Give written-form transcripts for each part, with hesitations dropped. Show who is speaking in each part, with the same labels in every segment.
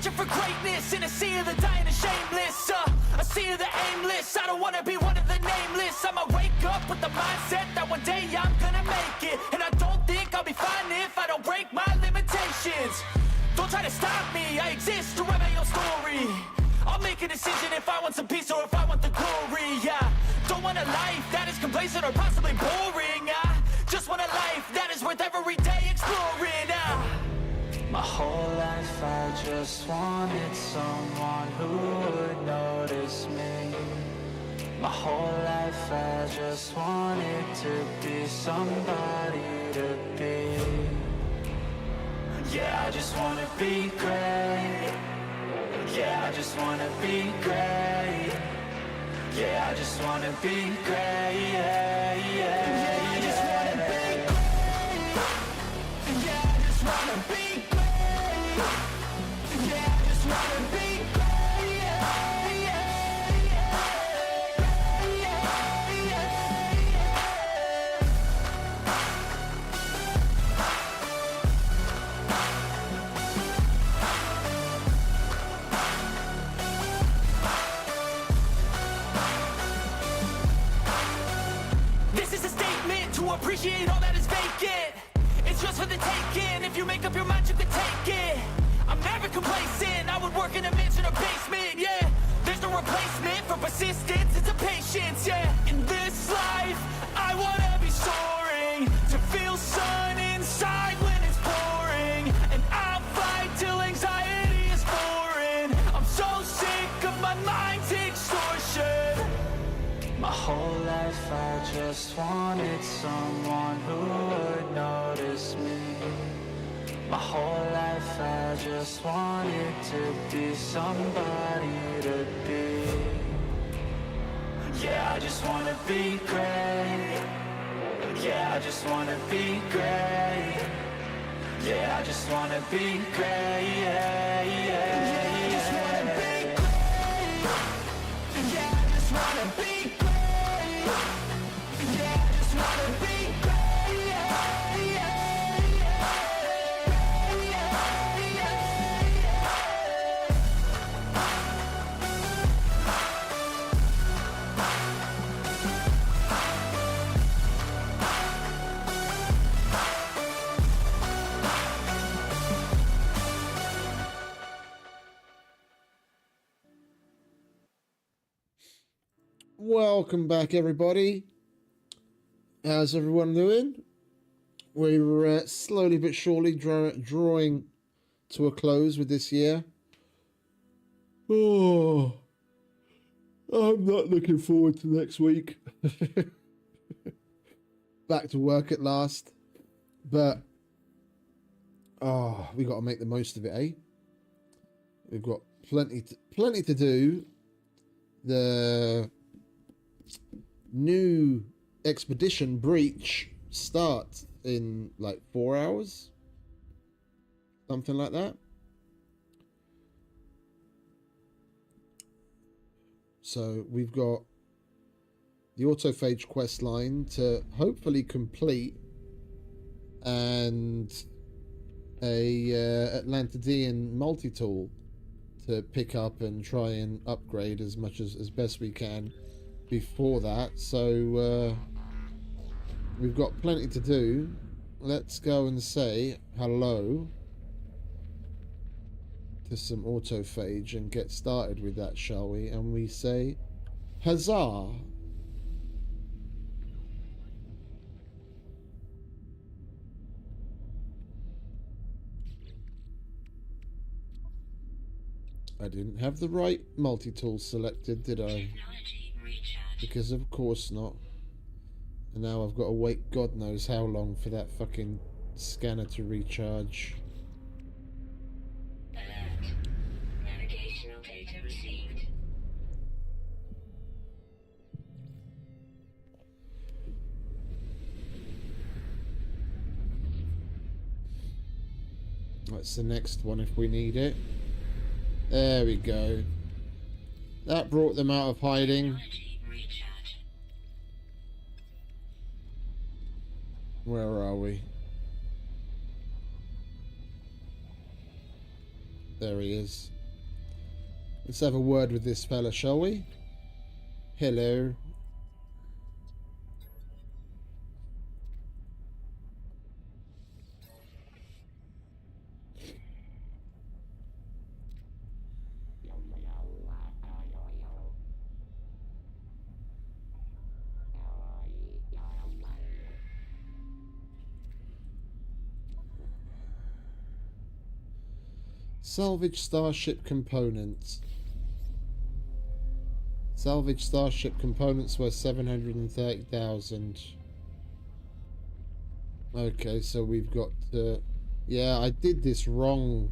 Speaker 1: Searching for greatness in a sea of the dying and shameless, a sea of the aimless. I don't wanna be one of the nameless. I'ma wake up with the mindset that one day I'm gonna make it. And I don't think I'll be fine if I don't break my limitations. Don't try to stop me, I exist to write my own story. I'll make a decision if I want some peace or if I want the glory. Yeah, don't want a life that is complacent or possibly boring. I just want a life that is worth every day exploring.
Speaker 2: My whole life I just wanted someone who would notice me. My whole life I just wanted to be somebody to be. Yeah, I just wanna be great. Yeah, I just wanna be great. Yeah, I just wanna be great. Yeah, yeah, I just wanna be great. Yeah, I just wanna be great. Yeah, I just wanna be great. Yeah, yeah, yeah, yeah, yeah.
Speaker 1: This is a statement to appreciate all that is vacant. It's just for the taking. If you make up your mind, you can take it. I'm never complacent. I would work in a mansion or basement. Yeah, there's no replacement for persistence. It's a patience. Yeah, in this life, I wanna be soaring, to feel sun inside when it's pouring, and I'll fight till anxiety is foreign. I'm so sick of my mind's extortion.
Speaker 2: My whole life I just wanted someone who would notice me. My whole life I just wanted to be somebody to be. Yeah, I just wanna be great. Yeah, I just wanna be great. Yeah, I just wanna be great. Yeah, yeah, yeah, I just wanna be great. Yeah, I just wanna be great. Yeah, I just wanna be great. Yeah, yeah, yeah, yeah,
Speaker 3: Welcome back, everybody. How's everyone doing? We're slowly but surely drawing to a close with this year. Oh, I'm not looking forward to next week. Back to work at last. But, we got to make the most of it, eh? We've got plenty to do. The new expedition breach starts in like 4 hours, something like that. So we've got the Autophage quest line to hopefully complete, and a Atlantidean multitool to pick up and try and upgrade as much as best we can before that. So we've got plenty to do. Let's go and say hello to some Autophage and get started with that, shall we? And we say huzzah. I didn't have the right multi-tool selected, did I? Because of course not. And now I've got to wait God knows how long for that fucking scanner to recharge.
Speaker 4: Alert. Navigational data received.
Speaker 3: That's the next one if we need it. There we go. That brought them out of hiding. Where are we? There he is. Let's have a word with this fella, shall we? Hello. Salvage starship components. Salvage starship components were 730,000. Okay, so we've got yeah, I did this wrong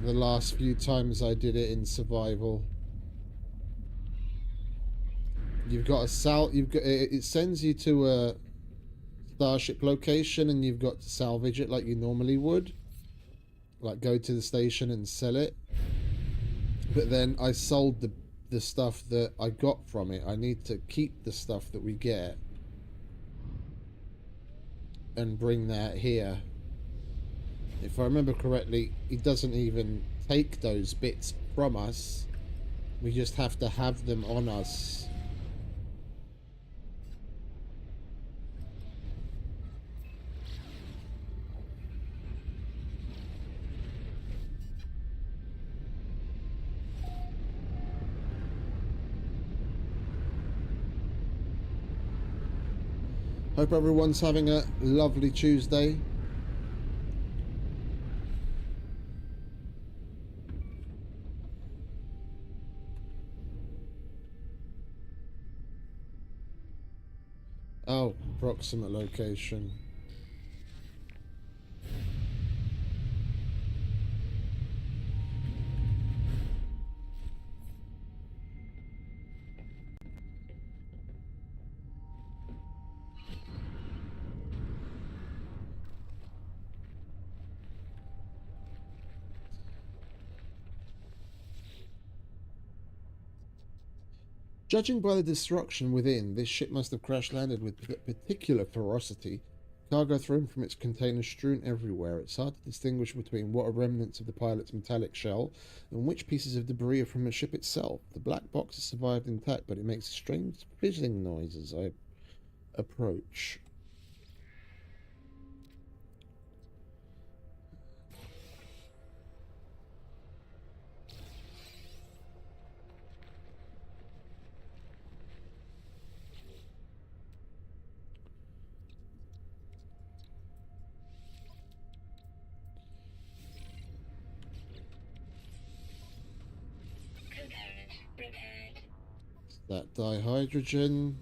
Speaker 3: the last few times I did it in survival. You've got it sends you to a starship location and you've got to salvage it like you normally would. Like go to the station and sell it. But then I sold the stuff that I got from it. I need to keep the stuff that we get and bring that here. If I remember correctly, it doesn't even take those bits from us. We just have to have them on us. Hope everyone's having a lovely Tuesday. Oh, approximate location. Judging by the destruction within, this ship must have crash-landed with particular ferocity. Cargo thrown from its containers strewn everywhere. It's hard to distinguish between what are remnants of the pilot's metallic shell and which pieces of debris are from the ship itself. The black box has survived intact, but it makes strange fizzling noise as I approach. That dihydrogen,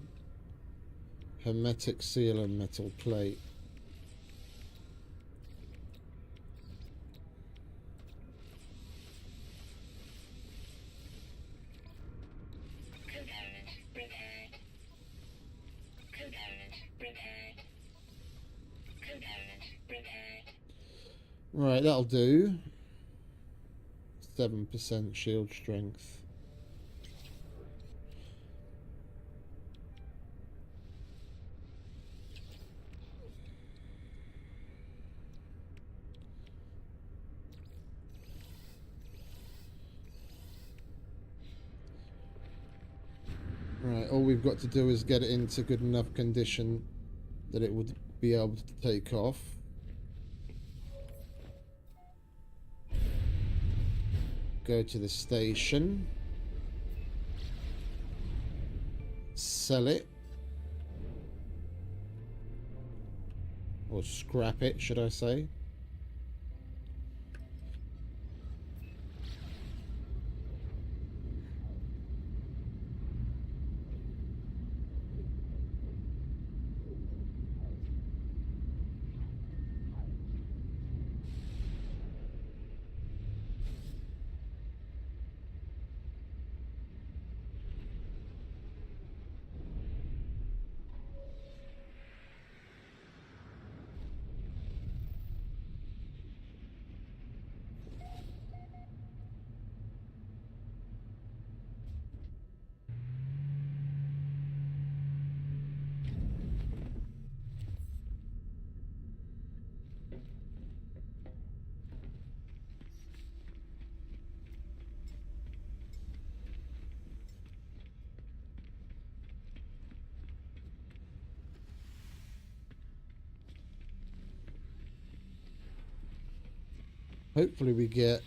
Speaker 3: hermetic seal and metal plate.
Speaker 4: Component repaired. Component repaired. Component repaired.
Speaker 3: Right, that'll do. 7% shield strength. Right, all we've got to do is get it into good enough condition that it would be able to take off. Go to the station. Sell it. Or scrap it, should I say. hopefully we get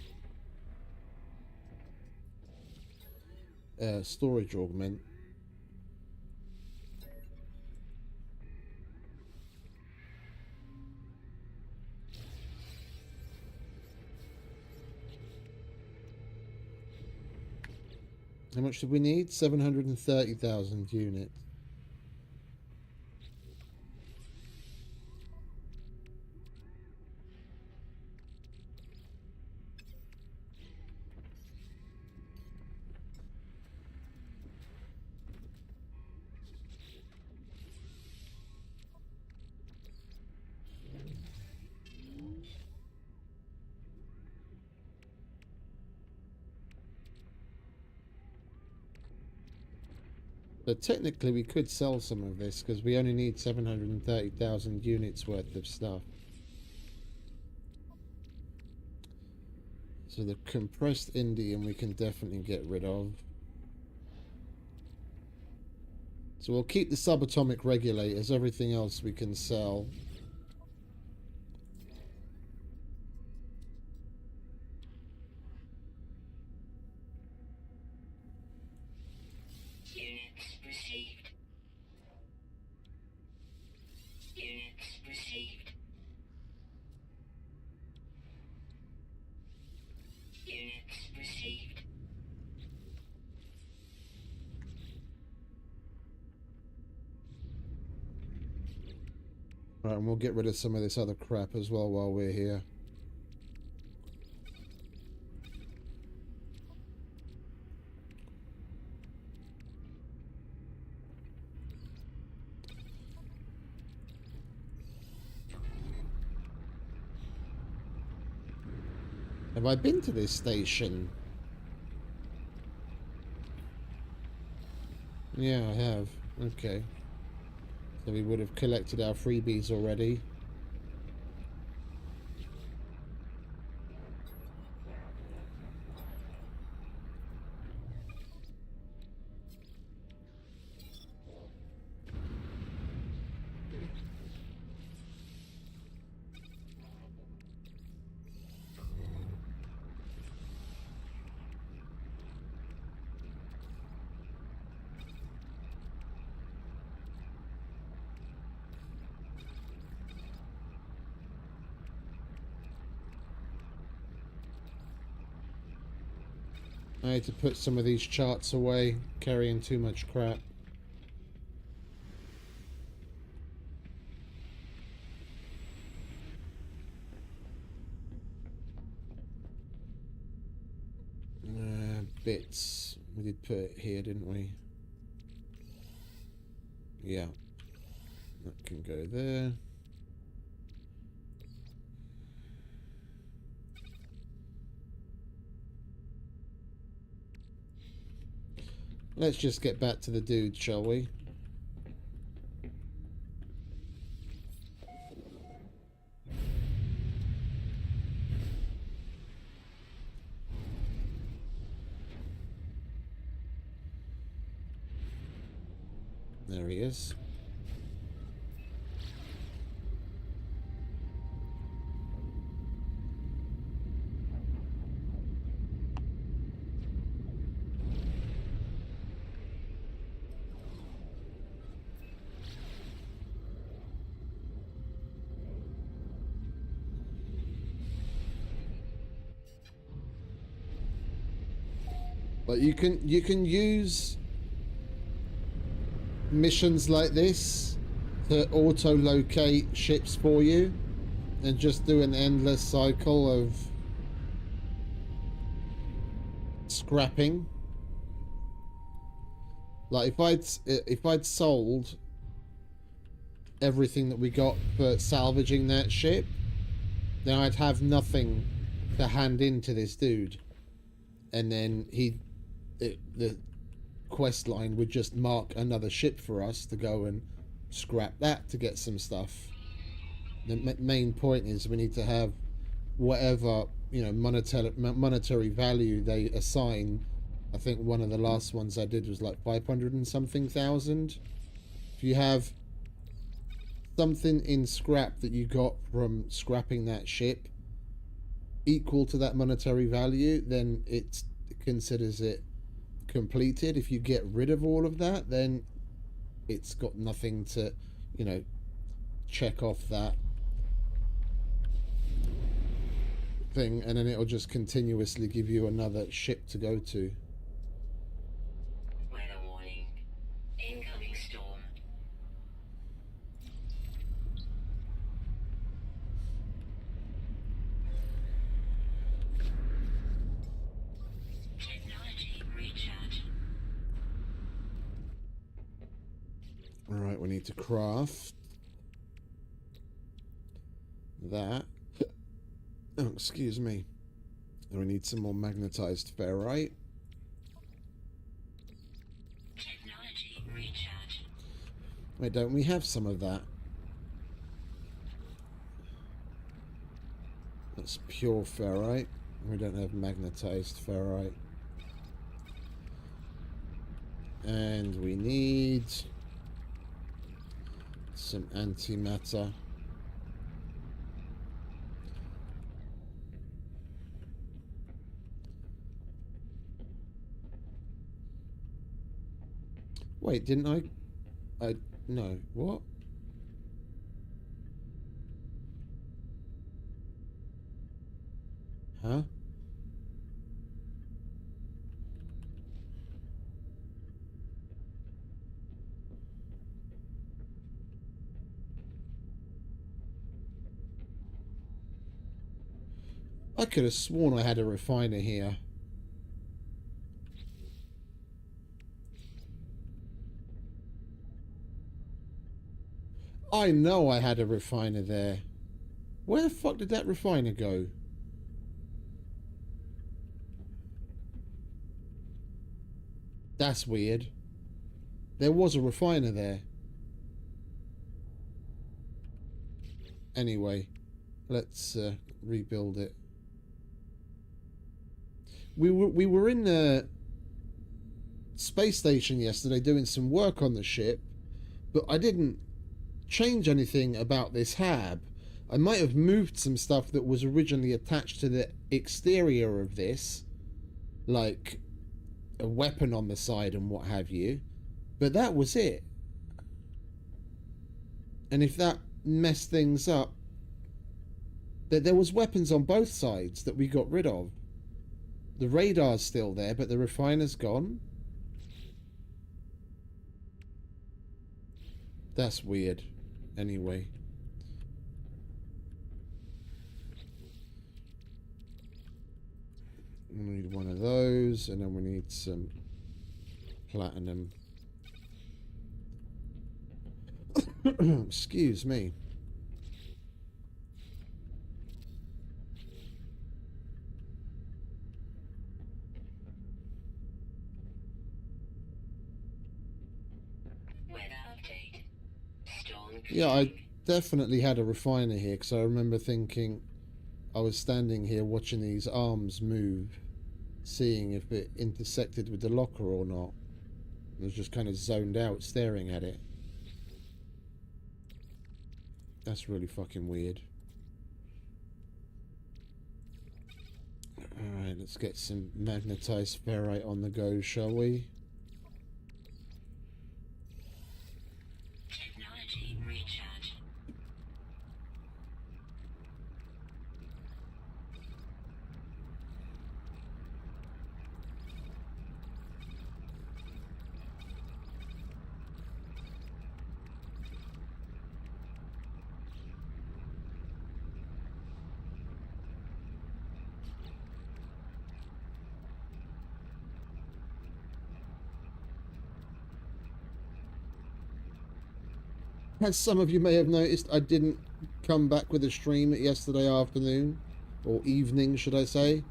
Speaker 3: storage augment. How much do we need? 730,000 units. So technically we could sell some of this because we only need 730,000 units worth of stuff. So the compressed Indian we can definitely get rid of. So we'll keep the subatomic regulators, everything else we can sell.
Speaker 4: Units received. Units received. Units received.
Speaker 3: Right, and we'll get rid of some of this other crap as well while we're here. Have I been to this station? Yeah, I have. Okay. So we would have collected our freebies already. I had to put some of these charts away, carrying too much crap. Bits. We did put it here, didn't we? Yeah. That can go there. Let's just get back to the dude, shall we? There he is. But you can use missions like this to auto-locate ships for you and just do an endless cycle of scrapping. Like if I'd sold everything that we got for salvaging that ship, then I'd have nothing to hand in to this dude, and then the quest line would just mark another ship for us to go and scrap that to get some stuff. The main point is we need to have whatever, you know, monetary value they assign. I think one of the last ones I did was like 500 and something thousand. If you have something in scrap that you got from scrapping that ship, equal to that monetary value, then it considers it completed. If you get rid of all of that, then it's got nothing to, you know, check off that thing, and then it'll just continuously give you another ship to go to.
Speaker 4: Weather warning. Incoming storm. Technology recharge.
Speaker 3: Alright, we need to craft that. Oh, excuse me. And we need some more magnetized ferrite.
Speaker 4: Technology recharge.
Speaker 3: Wait, don't we have some of that? That's pure ferrite. We don't have magnetized ferrite. And we need some antimatter. Wait, didn't I... No, what? Huh? I could have sworn I had a refiner here. I know I had a refiner there. Where the fuck did that refiner go? That's weird. There was a refiner there. Anyway, let's rebuild it. We were in the space station yesterday doing some work on the ship, but I didn't change anything about this hab. I might have moved some stuff that was originally attached to the exterior of this, like a weapon on the side and what have you, but that was it. And if that messed things up, there was weapons on both sides that we got rid of. The radar's still there, but the refiner's gone. That's weird. Anyway. We need one of those, and then we need some platinum. Excuse me.
Speaker 4: Weather update. Storm.
Speaker 3: Yeah, I definitely had a refiner here, because I remember thinking I was standing here watching these arms move, seeing if it intersected with the locker or not. I was just kind of zoned out staring at it. That's really fucking weird. Alright, let's get some magnetized ferrite on the go, shall we?
Speaker 4: Technology recharge.
Speaker 3: As some of you may have noticed, I didn't come back with a stream yesterday afternoon, or evening, should I say.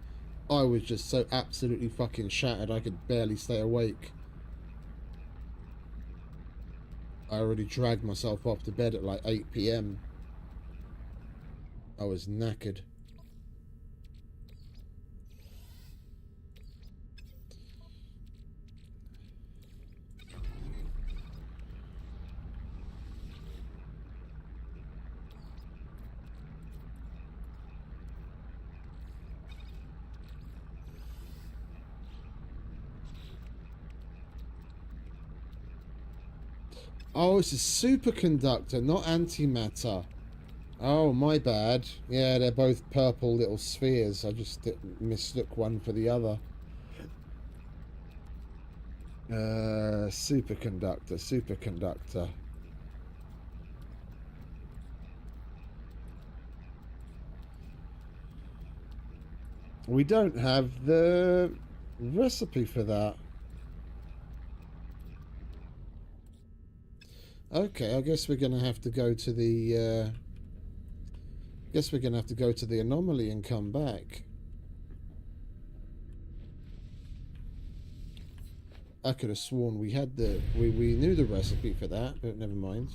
Speaker 3: I was just so absolutely fucking shattered I could barely stay awake. I already dragged myself off to bed at like 8 PM. I was knackered. Oh, it's a superconductor, not antimatter. Oh, my bad. Yeah, they're both purple little spheres. I just mistook one for the other. Superconductor, superconductor. We don't have the recipe for that. Okay, I guess we're gonna have to go to the guess we're gonna have to go to the anomaly and come back. I could have sworn we had we knew the recipe for that, but never mind.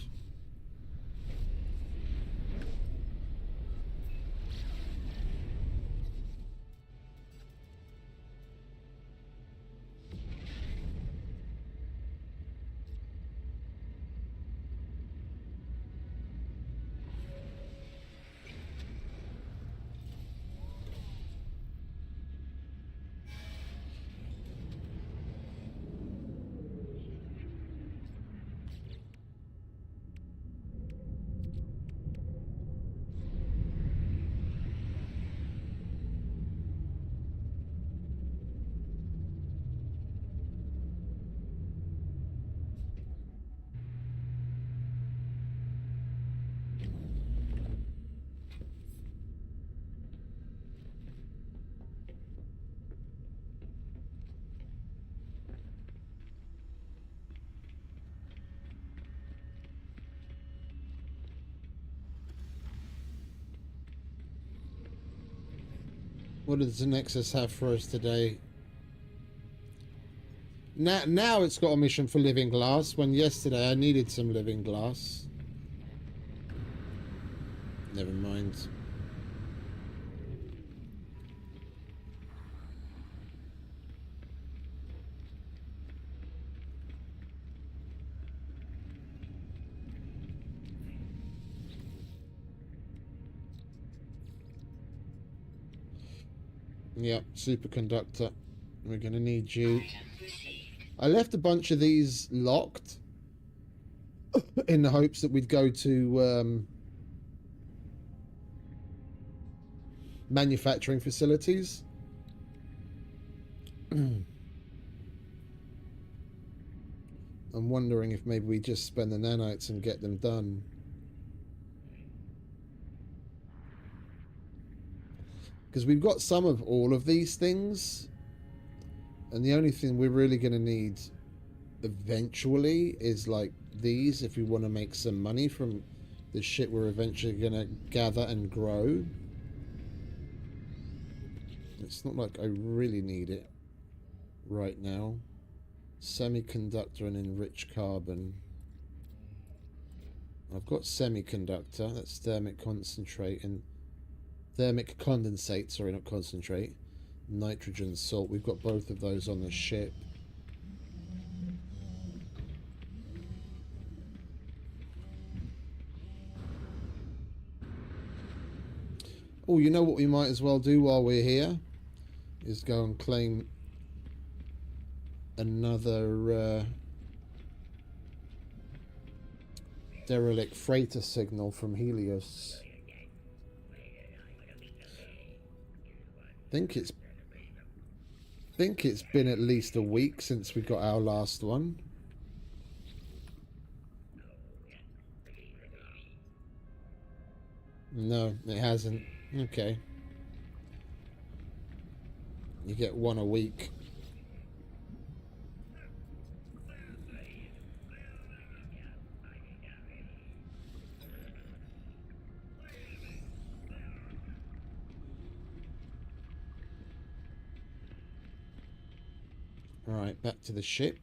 Speaker 3: What does the Nexus have for us today? Now it's got a mission for living glass, when yesterday I needed some living glass. Never mind. Yep, superconductor. We're gonna need you. I left a bunch of these locked in the hopes that we'd go to manufacturing facilities. I'm wondering if maybe we just spend the nanites and get them done. Because we've got some of all of these things, and the only thing we're really going to need eventually is like these if we want to make some money from the shit we're eventually going to gather and grow. It's not like I really need it right now. Semiconductor and enriched carbon. I've got semiconductor, that's thermic concentrate and thermic condensate, sorry, not concentrate. Nitrogen salt, we've got both of those on the ship. Oh, you know what we might as well do while we're here? Is go and claim another derelict freighter signal from Helios. I think it's been at least a week since we got our last one. No, it hasn't. Okay. You get one a week. Alright, back to the ship.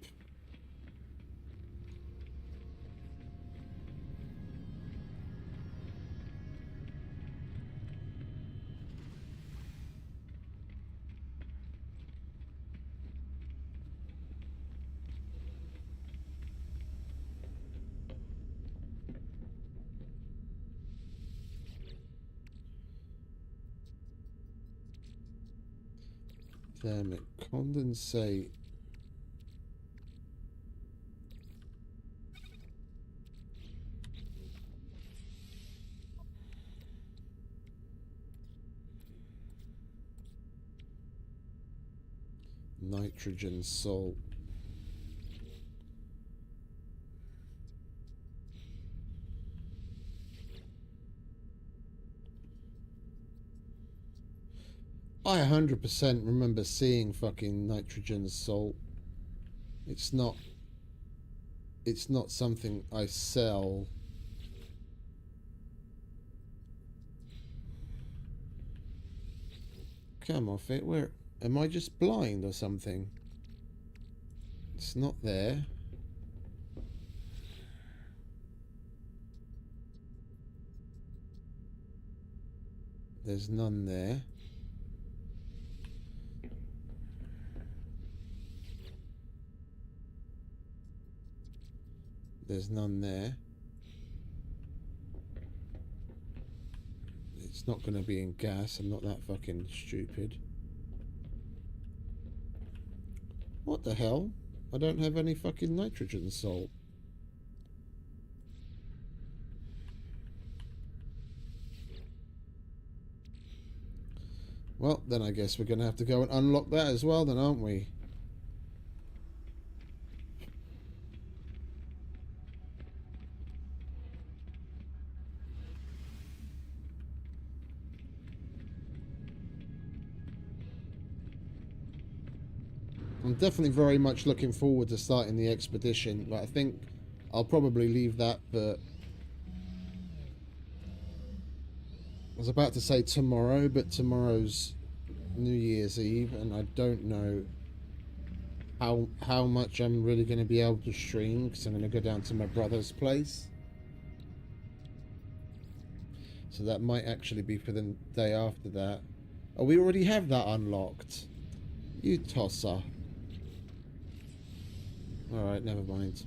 Speaker 3: Thermic condensate. Nitrogen salt. I 100% remember seeing fucking nitrogen salt. It's not something I sell. Come off it. Where am I just blind or something? It's not there. There's none there. There's none there. It's not going to be in gas. I'm not that fucking stupid. What the hell? I don't have any fucking nitrogen salt. Well, then I guess we're going to have to go and unlock that as well then, aren't we? I'm definitely very much looking forward to starting the expedition, but I think I'll probably leave that for... I was about to say tomorrow, but tomorrow's New Year's Eve, and I don't know how much I'm really going to be able to stream, because I'm going to go down to my brother's place. So that might actually be for the day after that. Oh, we already have that unlocked. You tosser. Alright, never mind.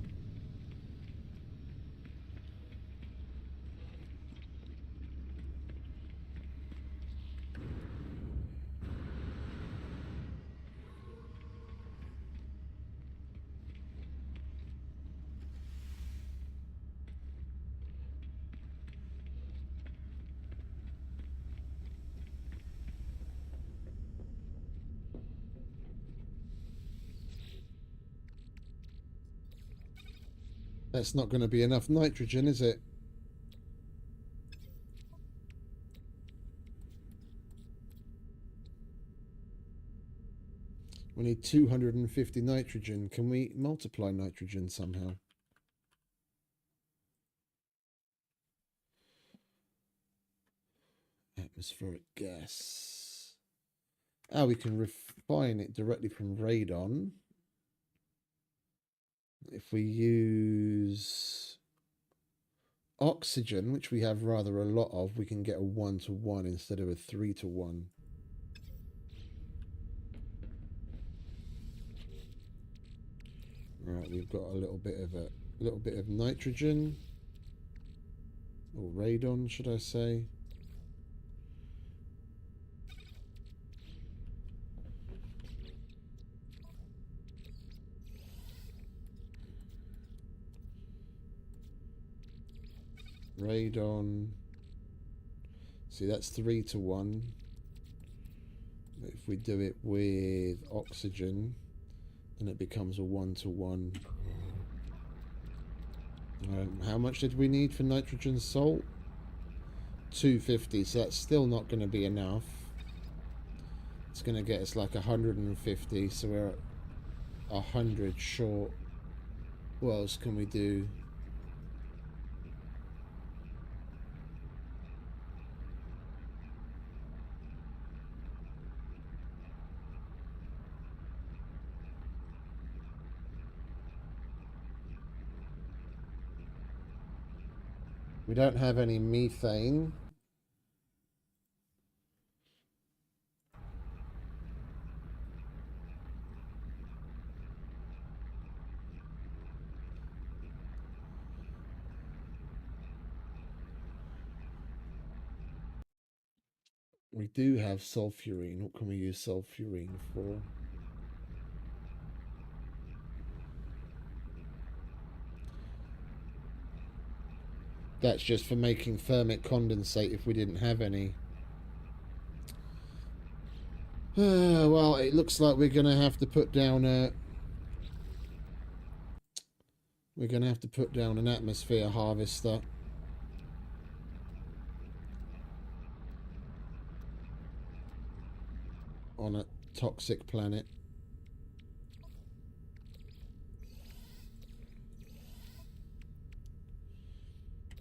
Speaker 3: That's not going to be enough nitrogen, is it? We need 250 nitrogen. Can we multiply nitrogen somehow? Atmospheric gas. Ah, we can refine it directly from radon. If we use oxygen, which we have rather a lot of, we can get a 1-to-1 instead of a 3-to-1. Right, we've got a little bit of nitrogen, or radon, should I say? Radon. See, that's 3-to-1. If we do it with oxygen, then it becomes a 1-to-1. How much did we need for nitrogen salt? 250, so that's still not going to be enough. It's going to get us like 150, so we're 100 short. What else can we do? We don't have any methane. We do have sulfurine. What can we use sulfurine for? That's just for making thermic condensate if we didn't have any. Well, it looks like we're gonna have to put down a. We're gonna have to put down an atmosphere harvester. On a toxic planet.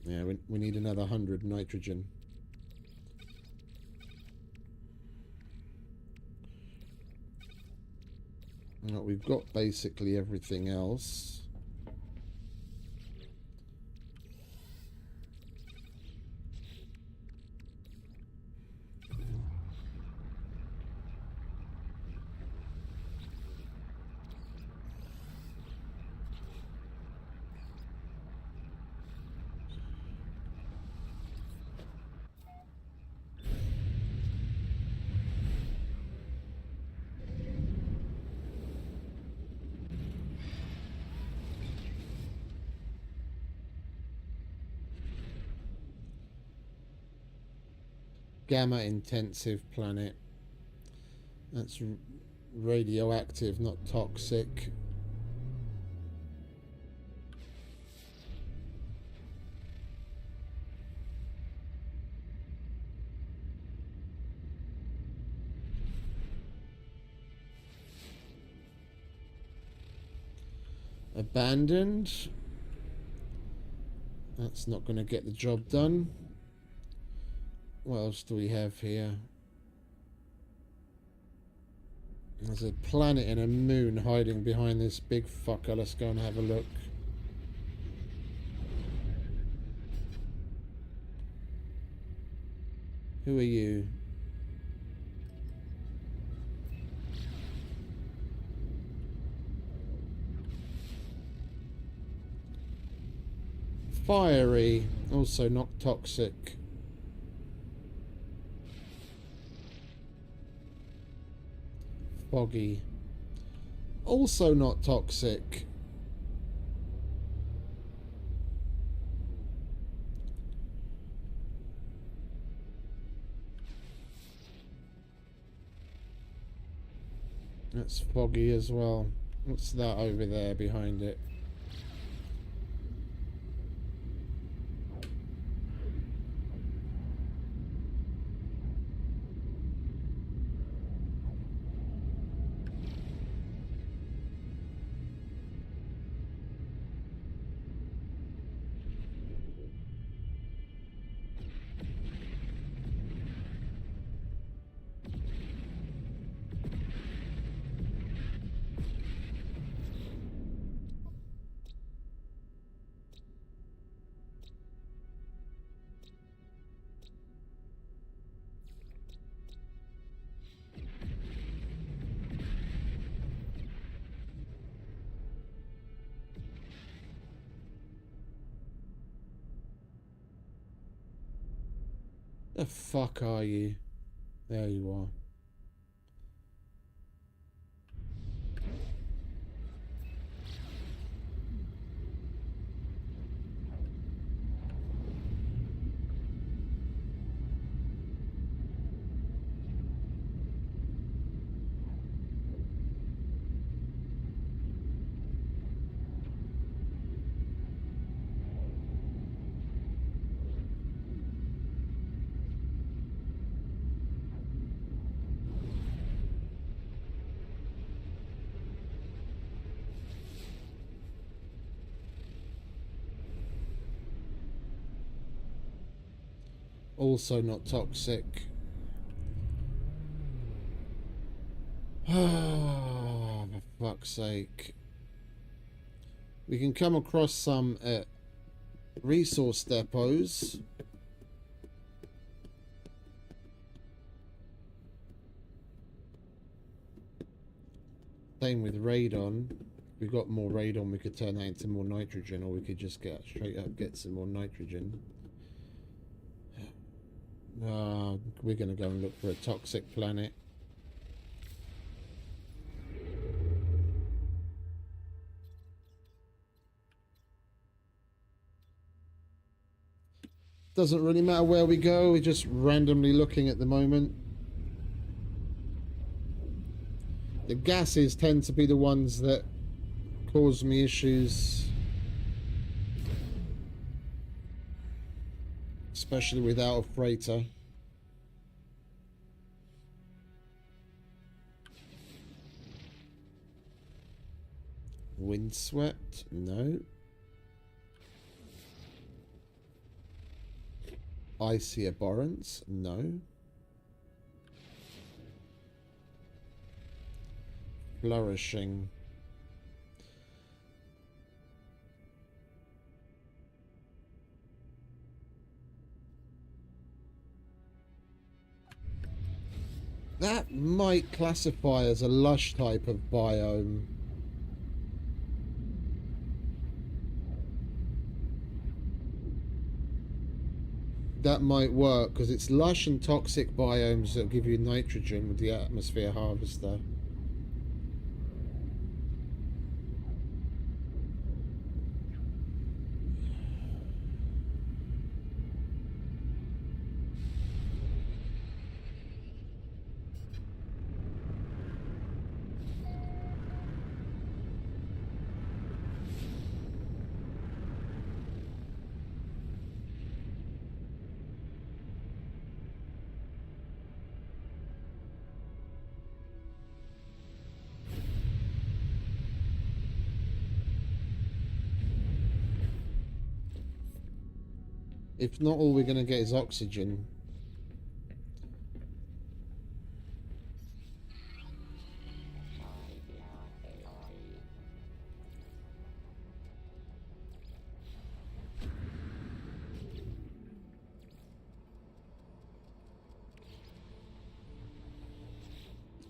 Speaker 3: Yeah, we need another 100 nitrogen. Well, we've got basically everything else. Gamma intensive planet. That's radioactive, not toxic. Abandoned. That's not going to get the job done. What else do we have here? There's a planet and a moon hiding behind this big fucker. Let's go and have a look. Who are you? Fiery, also not toxic. Foggy, also not toxic. That's foggy as well. What's that over there behind it? The fuck are you? There you are. Also not toxic. Oh, for fuck's sake. We can come across some resource depots. Same with radon. If we got more radon, we could turn that into more nitrogen, or we could just straight up get some more nitrogen. We're going to go and look for a toxic planet. Doesn't really matter where we go, we're just randomly looking at the moment. The gases tend to be the ones that cause me issues, especially without a freighter. Windswept? No. Icy abhorrence? No. Flourishing. That might classify as a lush type of biome. That might work because it's lush and toxic biomes that give you nitrogen with the atmosphere harvester. If not, all we're going to get is oxygen.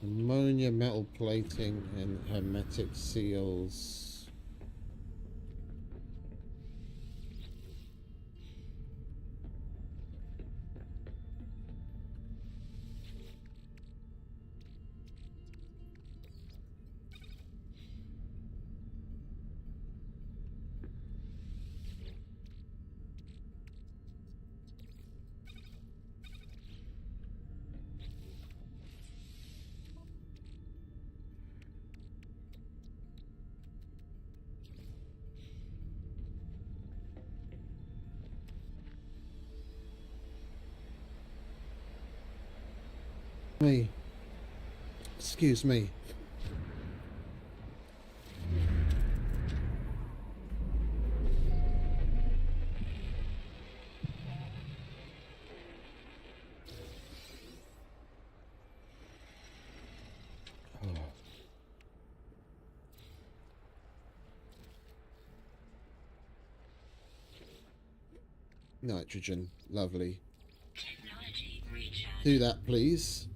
Speaker 3: Ammonia, metal plating, and hermetic seals. Me. Excuse me. Nitrogen. Lovely.
Speaker 4: Technology recharge.
Speaker 3: Do that, please.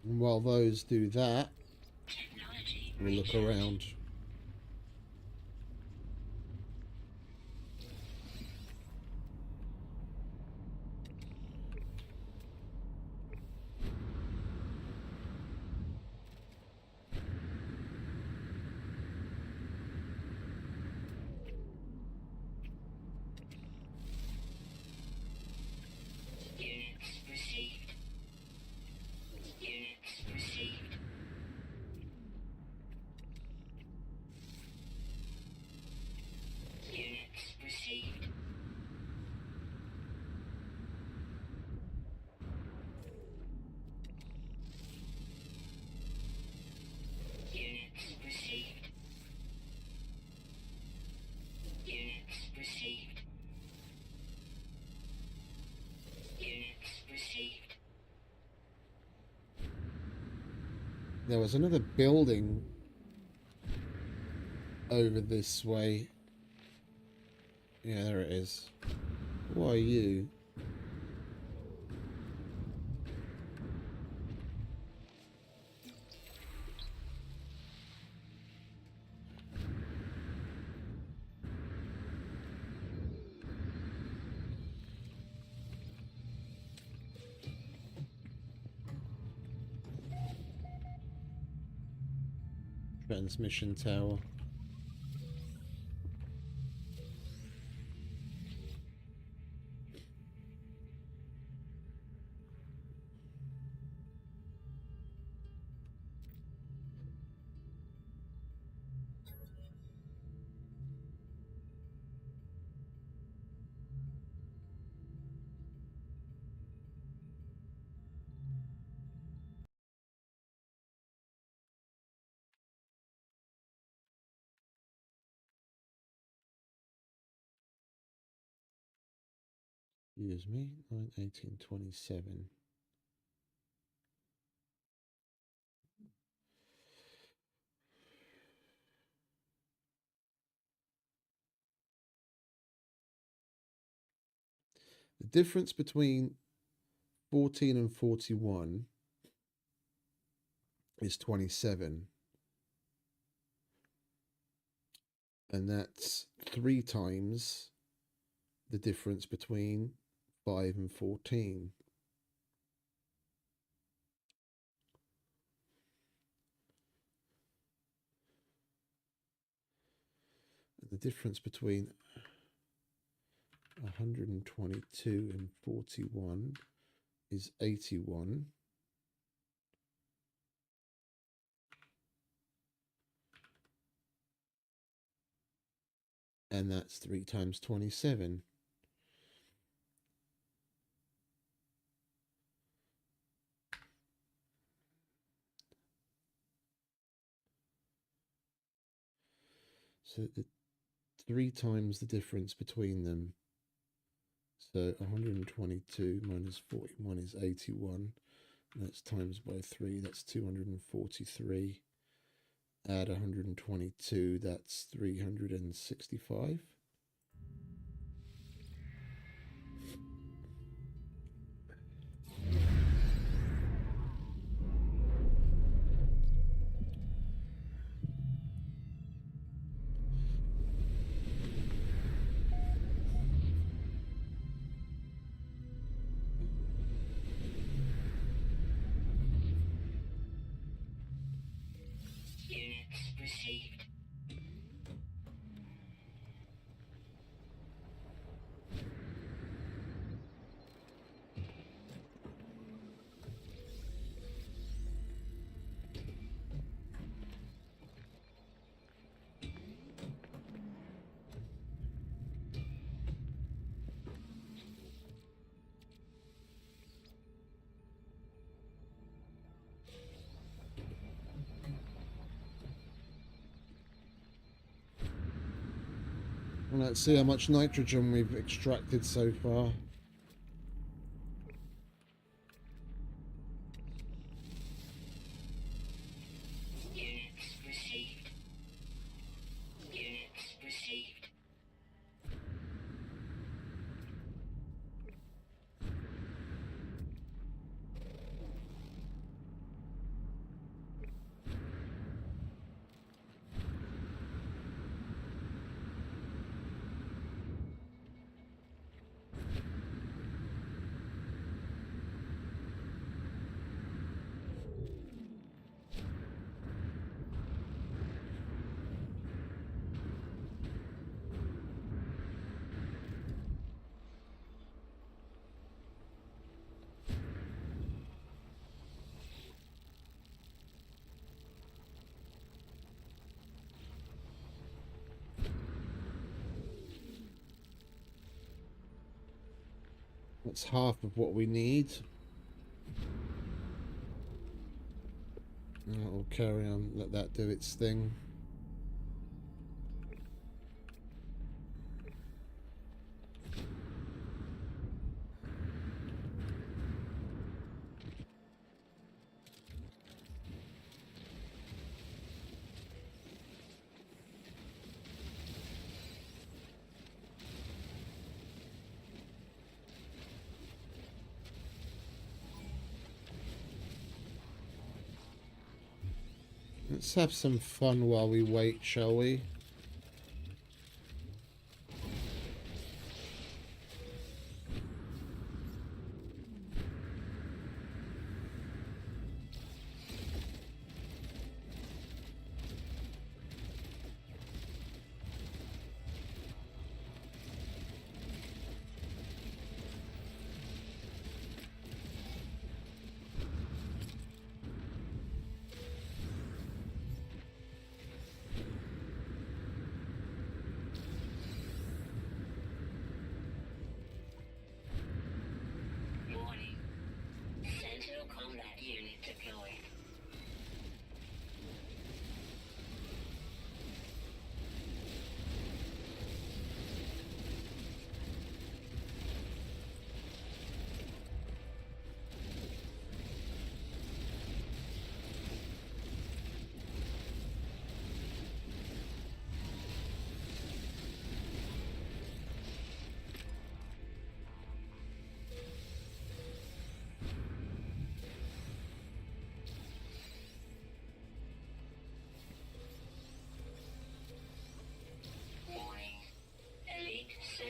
Speaker 3: And while those do that,
Speaker 4: Technology
Speaker 3: we'll look
Speaker 4: recharge.
Speaker 3: around.
Speaker 4: Units received. Units received. Units received. Units received. Units received. Units received.
Speaker 3: There was another building over this way. Yeah, there it is. Who are you? Transmission tower. Excuse me, 9, 18, 27. The difference between 14 and 41 is 27. And that's 3 times the difference between 5 and 14. And the difference between 122 and 41 is 81. And that's 3 times 27. So 3 times the difference between them. So 122 minus 41 is 81. That's times by 3, that's 243. Add 122, that's 365.
Speaker 4: Units received.
Speaker 3: And let's see how much nitrogen we've extracted so far.
Speaker 4: Units received. Units received.
Speaker 3: That's half of what we need. We'll carry on, let that do its thing. Let's have some fun while we wait, shall we?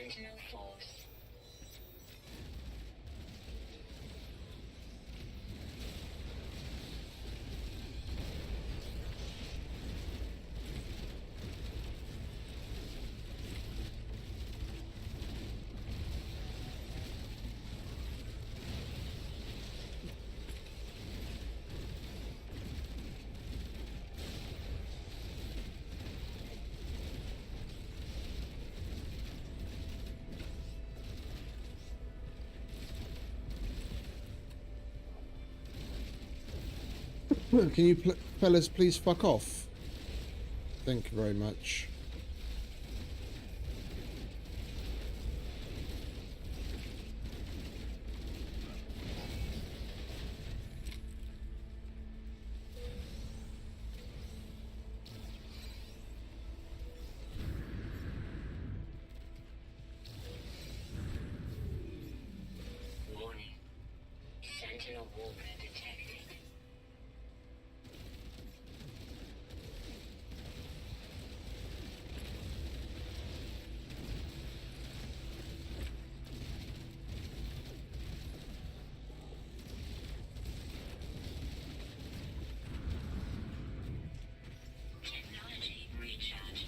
Speaker 4: Sentinel Force.
Speaker 3: Can you fellas please fuck off? Thank you very much.
Speaker 4: Warning. Sentinel Walker detected. Technology recharge.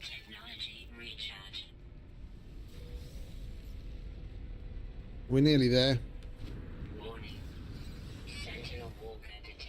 Speaker 4: Technology recharge.
Speaker 3: We're nearly there.
Speaker 4: Warning. Sentinel Walker detected.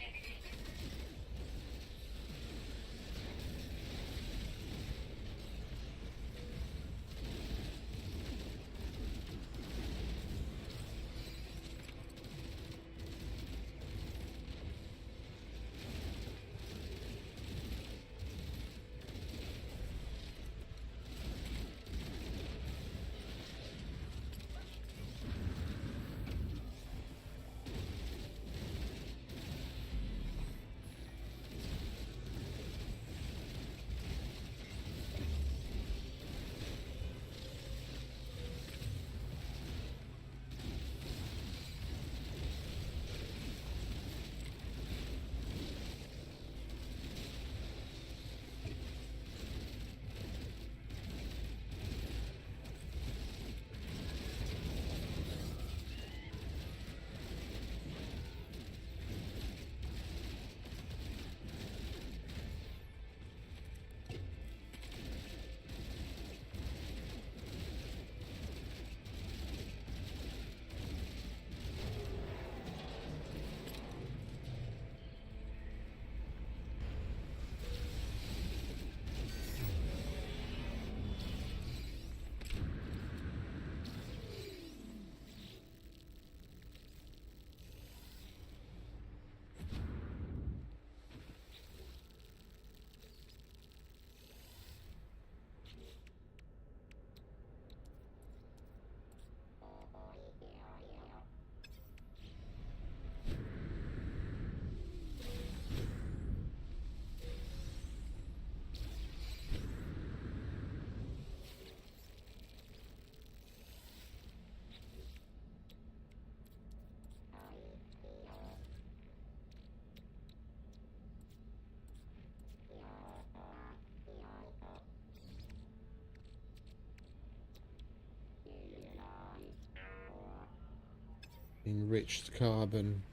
Speaker 3: Enriched carbon.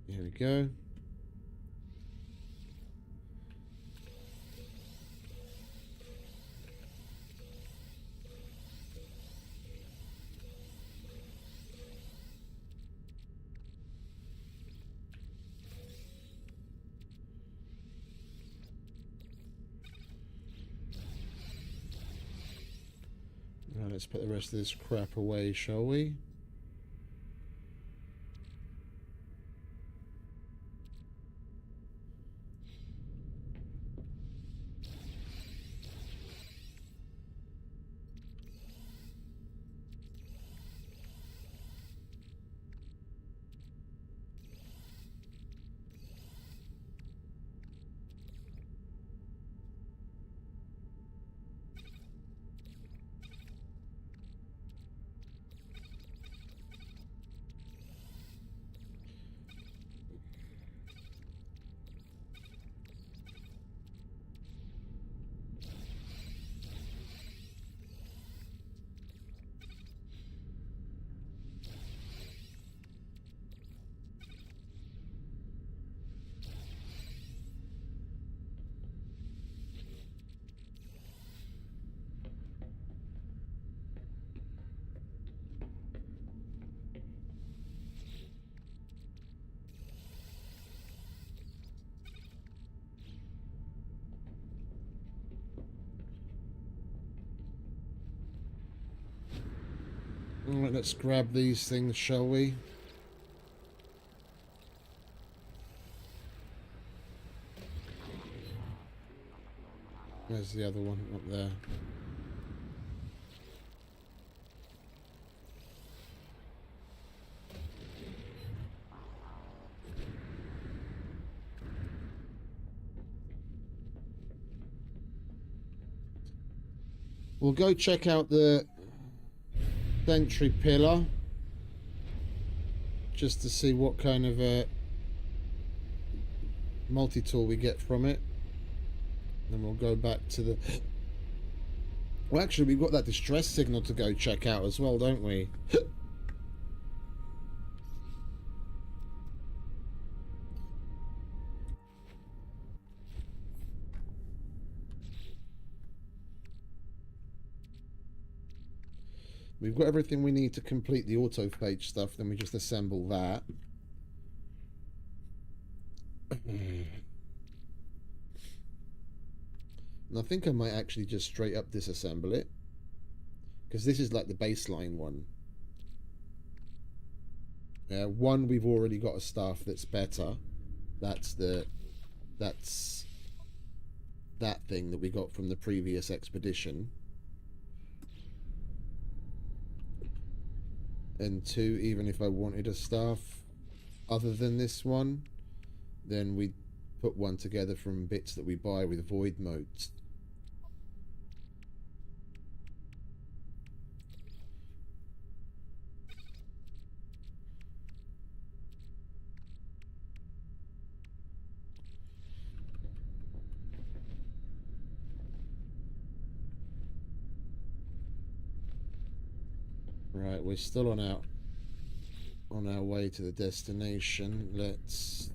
Speaker 3: Here we go. Let's put the rest of this crap away, shall we? Alright, let's grab these things, shall we? Where's the other one? Up there. We'll go check out the Sentry pillar just to see what kind of a multi-tool we get from it. Then we'll go back to the... Well, actually, we've got that distress signal to go check out as well, don't we? We've got everything we need to complete the autophage stuff, then we just assemble that. And I think I might actually just straight up disassemble it, because this is like the baseline one. One, we've already got a staff that's better. That's that thing that we got from the previous expedition. And two, even if I wanted a staff other than this one, then we put one together from bits that we buy with void motes. Right, we're still on our way to the destination. Let's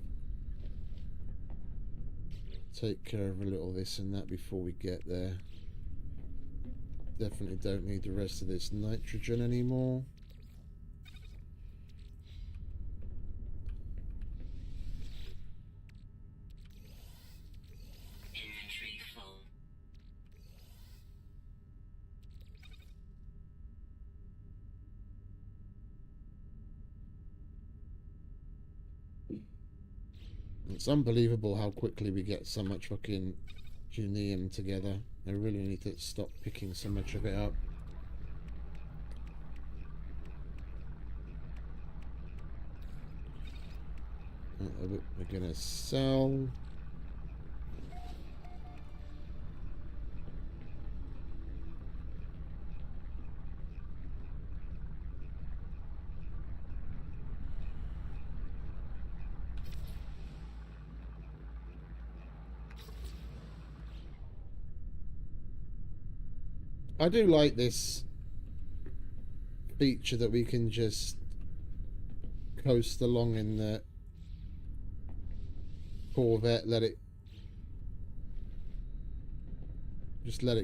Speaker 3: take care of a little this and that before we get there. Definitely don't need the rest of this nitrogen anymore.
Speaker 4: Inventory full.
Speaker 3: It's unbelievable how quickly we get so much fucking Junium together. I really need to stop picking so much of it up. We're gonna sell. I do like this feature that we can just coast along in the Corvette, let it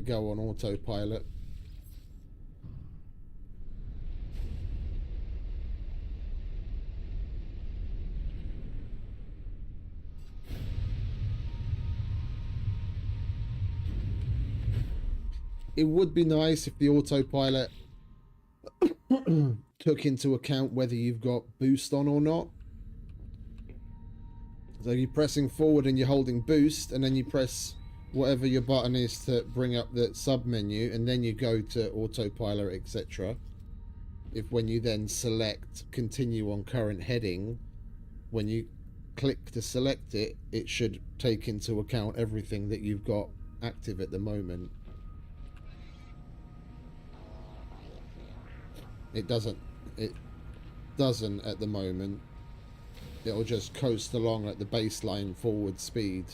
Speaker 3: go on autopilot. It would be nice if the autopilot took into account whether you've got boost on or not. So you're pressing forward and you're holding boost, and then you press whatever your button is to bring up the sub menu, and then you go to autopilot, etc. If when you then select continue on current heading, when you click to select it, it should take into account everything that you've got active at the moment. It doesn't at the moment. It'll just coast along at the baseline forward speed.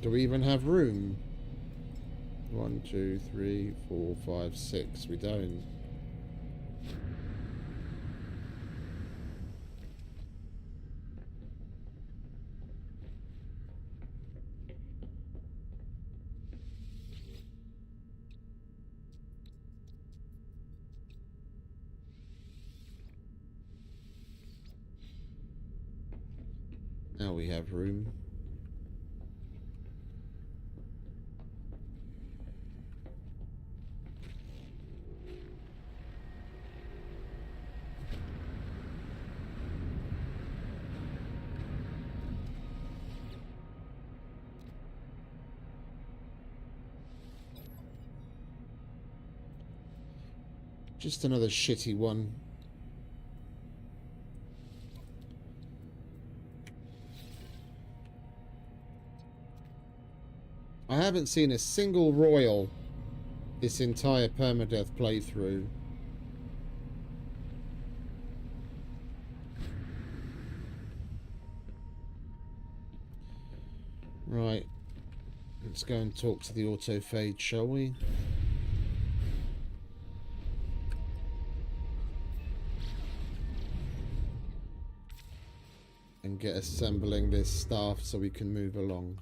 Speaker 3: Do we even have room? 1, 2, 3, 4, 5, 6. We don't. Now we have room. Just another shitty one. I haven't seen a single royal this entire permadeath playthrough. Right. Let's go and talk to the autophage, shall we? And get assembling this staff so we can move along.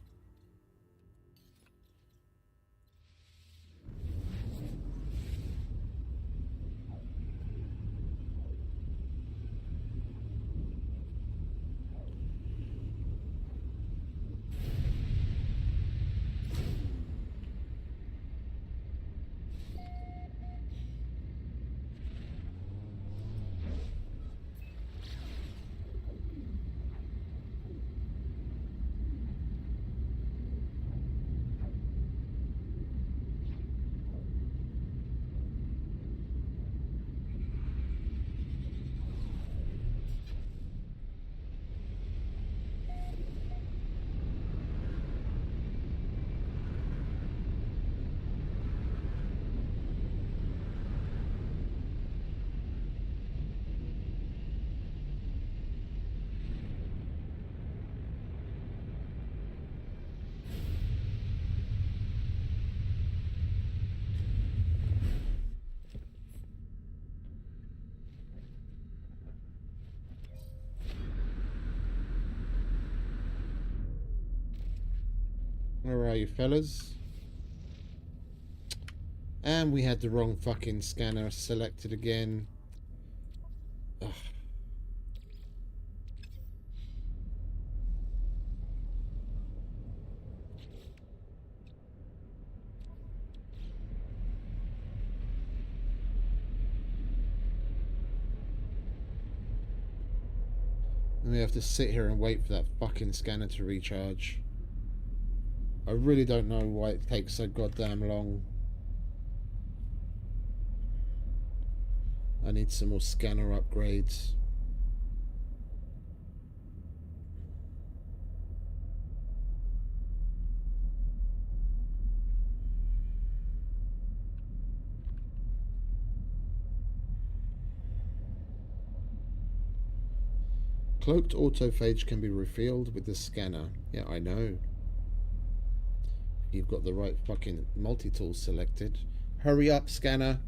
Speaker 3: Where are you, fellas? And we had the wrong fucking scanner selected again. Ugh. And we have to sit here and wait for that fucking scanner to recharge. I really don't know why it takes so goddamn long. I need some more scanner upgrades. Cloaked autophage can be refilled with the scanner. Yeah, I know. You've got the right fucking multi-tool selected. Hurry up, scanner.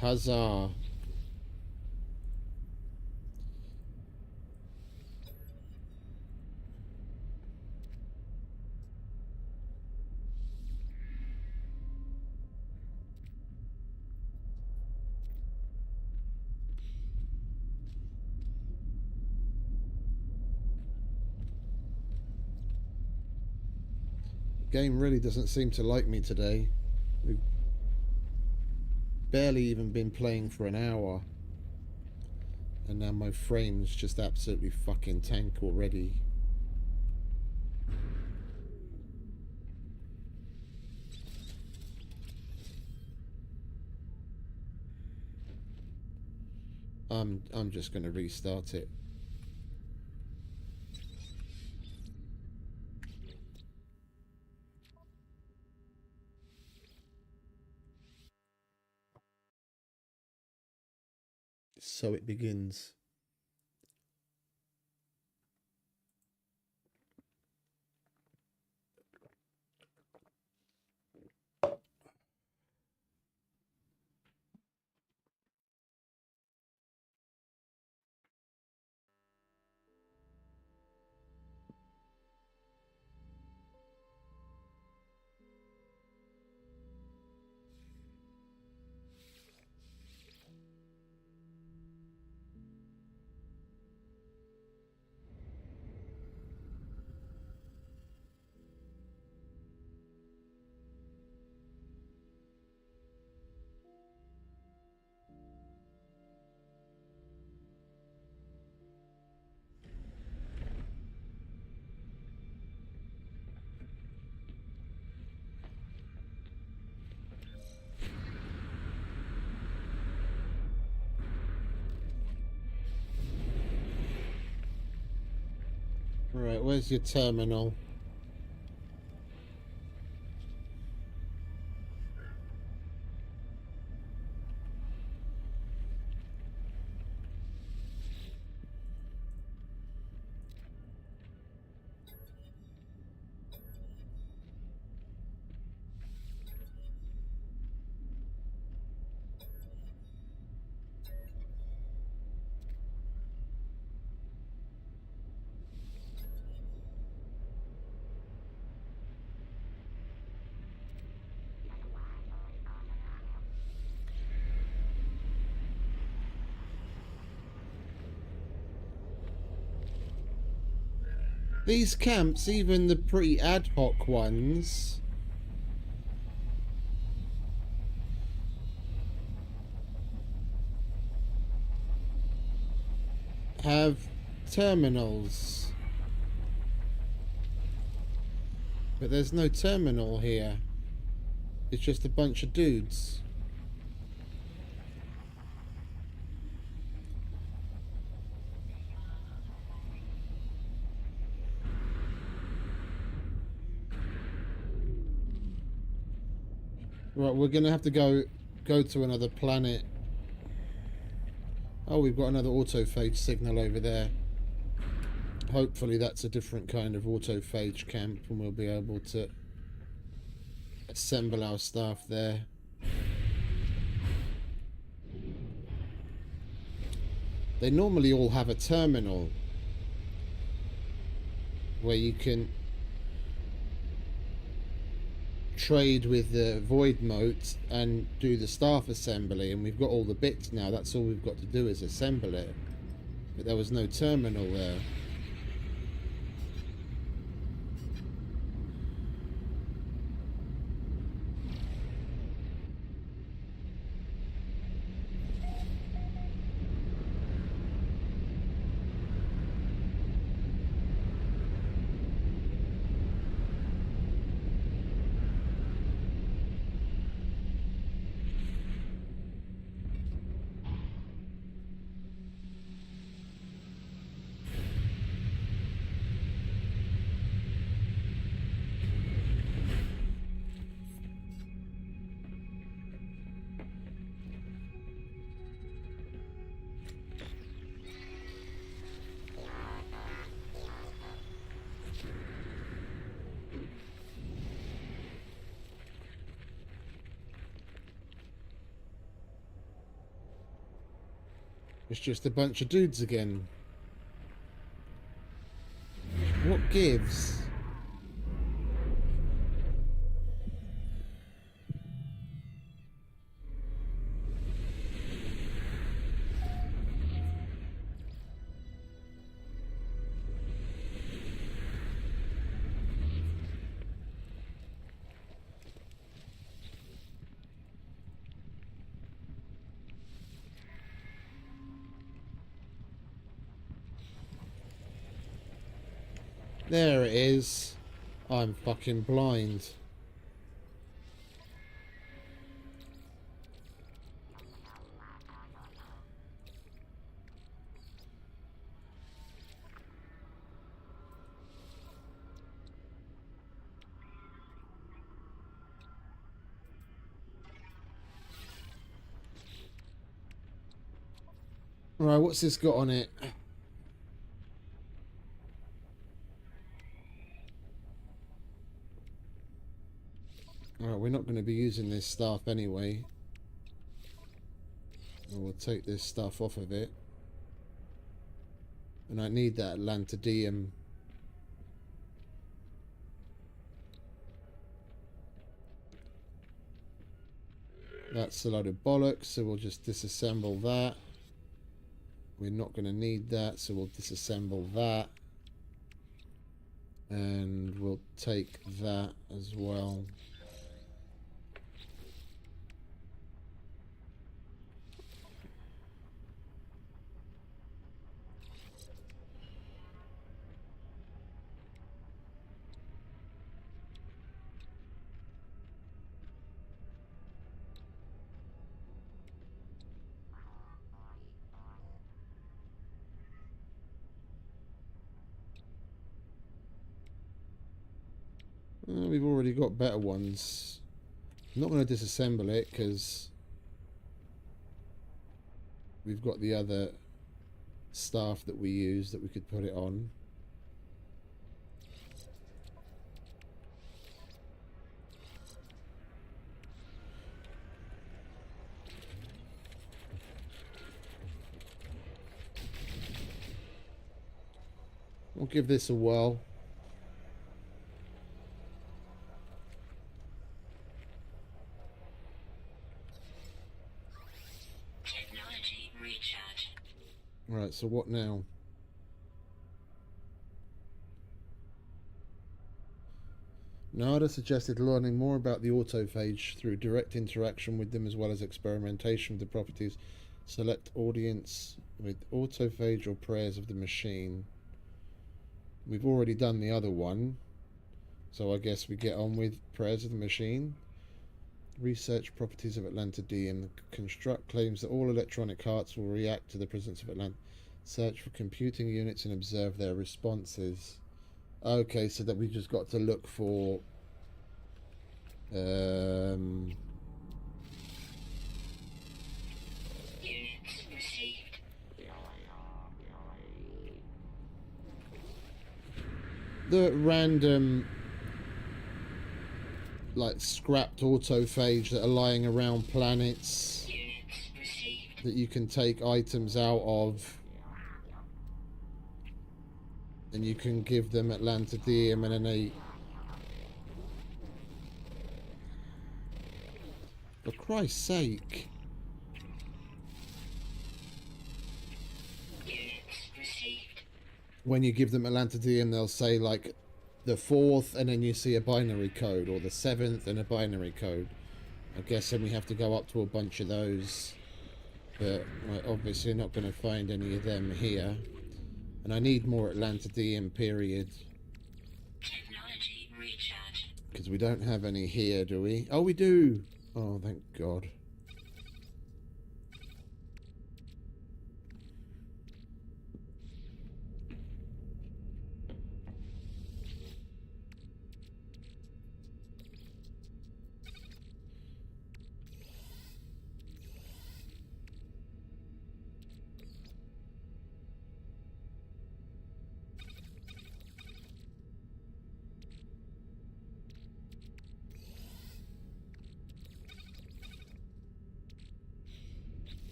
Speaker 3: Huzzah. Game really doesn't seem to like me today. We've barely even been playing for an hour. And now my frame's just absolutely fucking tank already. I'm just gonna restart it. So it begins. Right, where's your terminal? These camps, even the pretty ad hoc ones, have terminals. But there's no terminal here. It's just a bunch of dudes. Right, we're gonna have to go to another planet. Oh, we've got another autophage signal over there. Hopefully that's a different kind of autophage camp and we'll be able to assemble our staff there. They normally all have a terminal where you can trade with the void mote and do the staff assembly, and we've got all the bits now. That's all we've got to do is assemble it, but there was no terminal there. It's just a bunch of dudes again. What gives? There it is. I'm fucking blind. Right, what's this got on it? Alright, we're not going to be using this stuff anyway. We'll take this stuff off of it. And I need that lantadium. That's a load of bollocks, so we'll just disassemble that. We're not going to need that, so we'll disassemble that. And we'll take that as well. We've already got better ones. I'm not going to disassemble it because we've got the other staff that we use that we could put it on. We'll give this a whirl.
Speaker 4: Technology recharge.
Speaker 3: Right, so what now? Nada suggested learning more about the autophage through direct interaction with them as well as experimentation with the properties. Select audience with autophage or prayers of the machine. We've already done the other one, so I guess we get on with prayers of the machine. Research properties of Atlantideum. Construct claims that all electronic hearts will react to the presence of Atlant. Search for computing units and observe their responses. Okay, so that we just got to look for
Speaker 4: Units received.
Speaker 3: the random like scrapped autophage that are lying around planets
Speaker 4: Units received.
Speaker 3: that you can take items out of, and you can give them Atlantideum, and then they, for Christ's sake.
Speaker 4: Units received.
Speaker 3: When you give them Atlantideum, they'll say like the 4th, and then you see a binary code, or the 7th and a binary code. I guess then we have to go up to a bunch of those, but we're obviously not going to find any of them here. And I need more Atlantideum, period.
Speaker 4: Technology recharge.
Speaker 3: Because we don't have any here, do we? Oh, we do! Oh, thank God.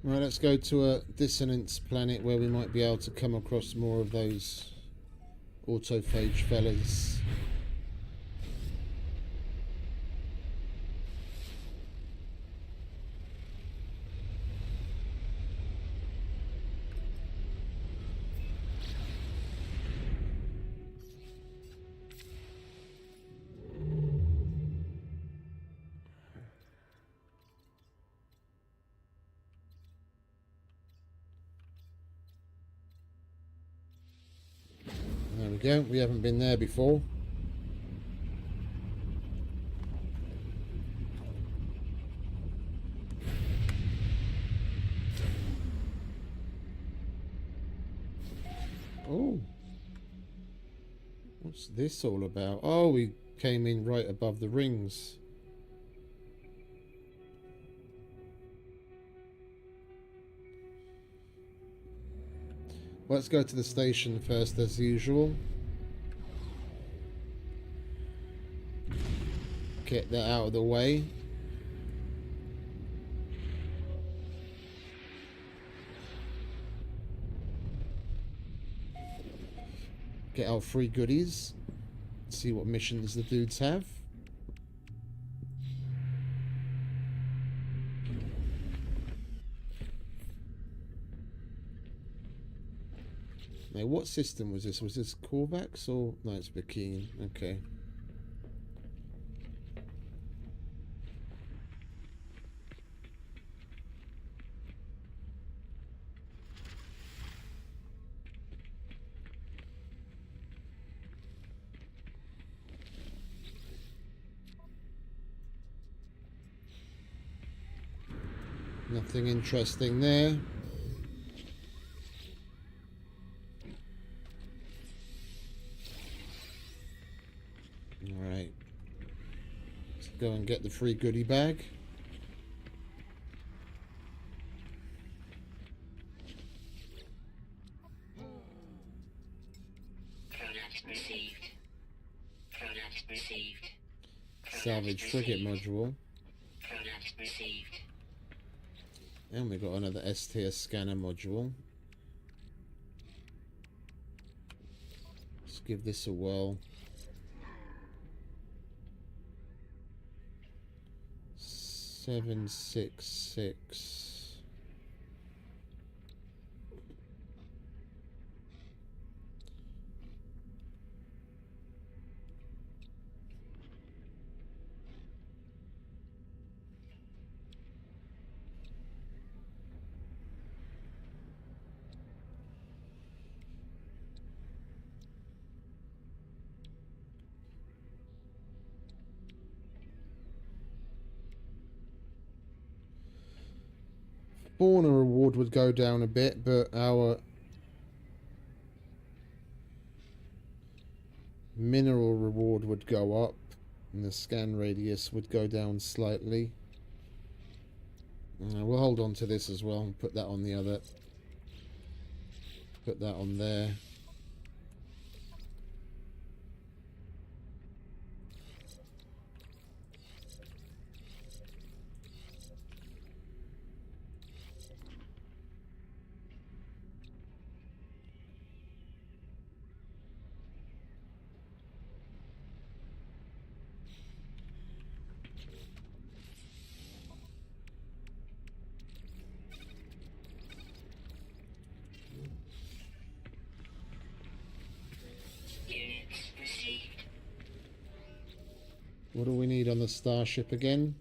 Speaker 3: Right, let's go to a dissonance planet where we might be able to come across more of those autophage fellas. There we go. We haven't been there before. Oh. What's this all about? Oh, we came in right above the rings. Let's go to the station first, as usual. Get that out of the way. Get our free goodies. See what missions the dudes have. Now, what system was this? Was this Korvax or... No, it's Bikini. Okay. Nothing interesting there. Alright. Let's go and get the free goodie bag.
Speaker 4: Product received. Product received.
Speaker 3: Salvage frigate module.
Speaker 4: Product received.
Speaker 3: And we got another S-tier scanner module. Let's give this a whirl. 766. Spawner reward would go down a bit, but our mineral reward would go up, and the scan radius would go down slightly. We'll hold on to this as well and put that on the other. Put that on there.
Speaker 4: Units received.
Speaker 3: What do we need on the starship again?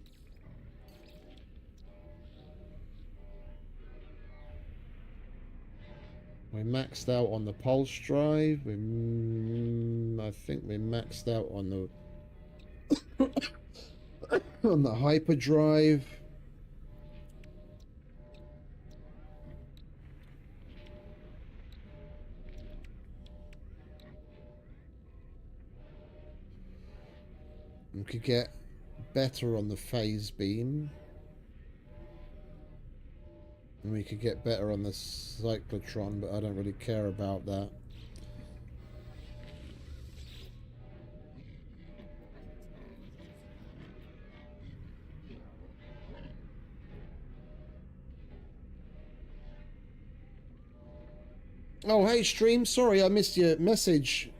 Speaker 3: We maxed out on the pulse drive. I think we maxed out on the on the hyperdrive. We could get better on the phase beam. And we could get better on the cyclotron, but I don't really care about that. Oh, hey, stream. Sorry, I missed your message.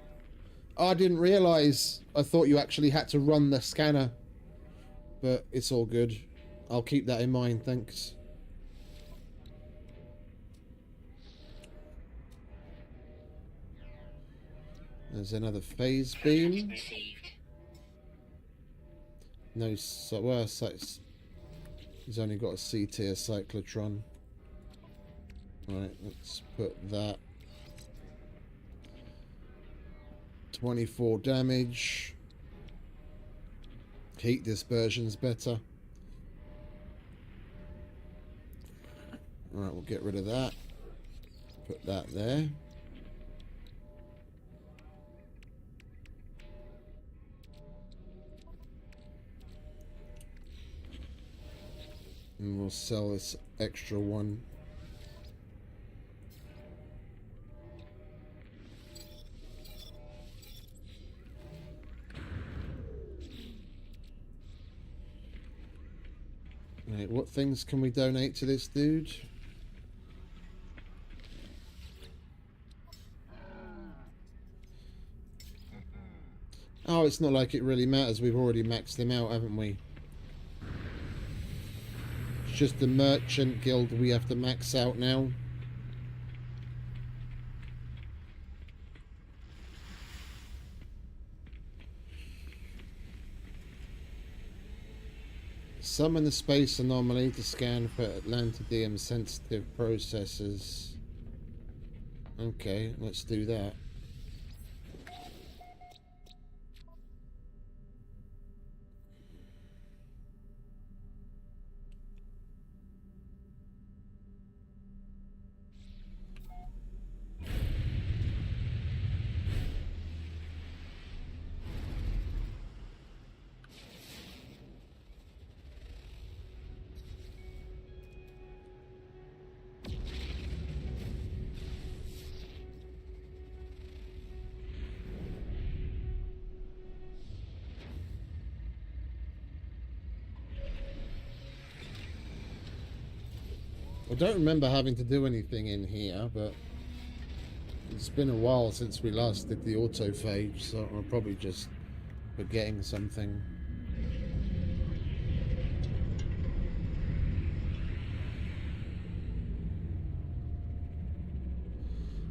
Speaker 3: I didn't realise. I thought you actually had to run the scanner. But it's all good. I'll keep that in mind, thanks. There's another phase beam.
Speaker 4: Received.
Speaker 3: No, well, he's only got a C-tier cyclotron. Alright, let's put that. 24 damage. Heat dispersion's better. Alright, we'll get rid of that. Put that there. And we'll sell this extra one. Right, what things can we donate to this dude? Oh, it's not like it really matters. We've already maxed them out, haven't we? It's just the merchant guild we have to max out now. Summon the space anomaly to scan for Atlantidium sensitive processors. Okay, let's do that. I don't remember having to do anything in here, but it's been a while since we last did the autophage, so I'm probably just forgetting something.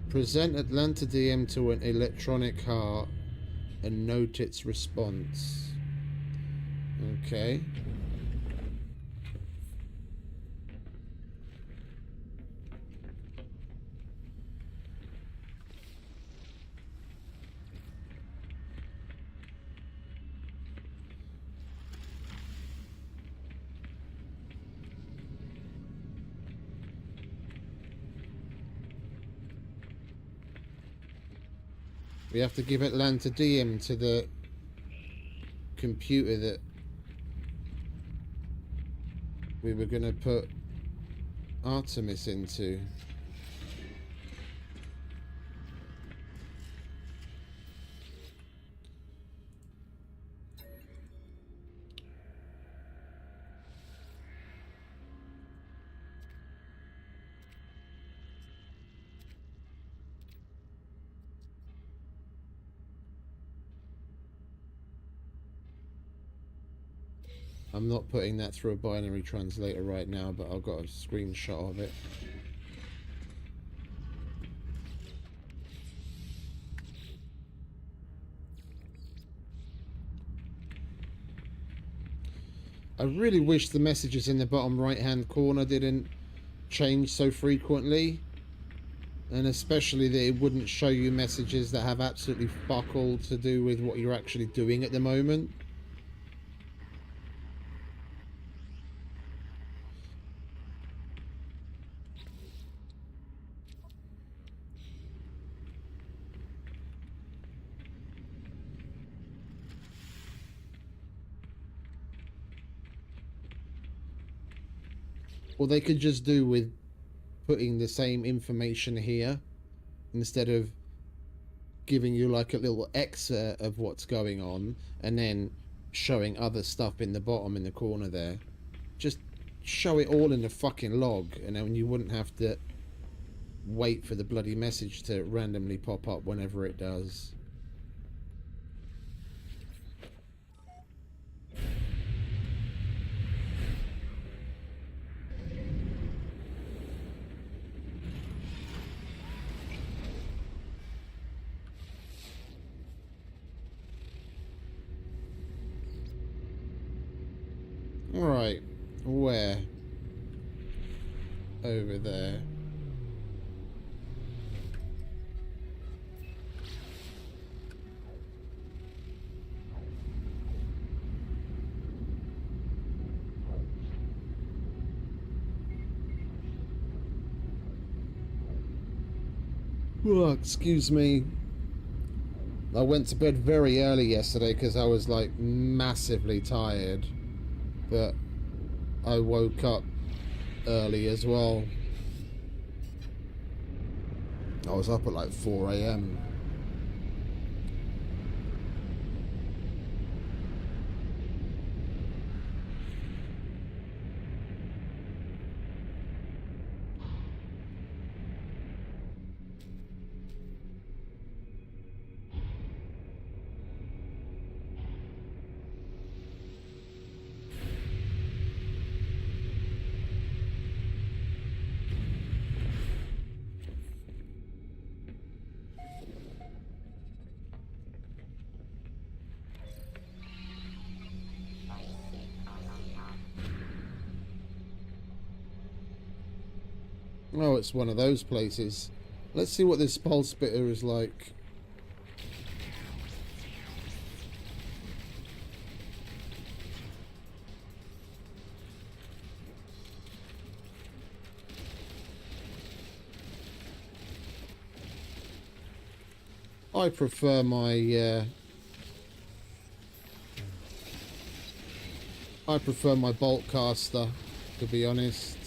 Speaker 3: Present Atlantidium to an electronic heart and note its response. Okay. We have to give Atlantidium to the computer that we were going to put Artemis into. I'm not putting that through a binary translator right now, but I've got a screenshot of it. I really wish the messages in the bottom right hand corner didn't change so frequently, and especially that it wouldn't show you messages that have absolutely fuck all to do with what you're actually doing at the moment. Or they could just do with putting the same information here instead of giving you like a little excerpt of what's going on and then showing other stuff in the bottom in the corner there. Just show it all in the fucking log, and then you wouldn't have to wait for the bloody message to randomly pop up whenever it does. Right, where? Over there. Oh, excuse me. I went to bed very early yesterday because I was like massively tired. But I woke up early as well. I was up at like 4 a.m. Oh, it's one of those places. Let's see what this pulse spitter is like. I prefer my bolt caster, to be honest.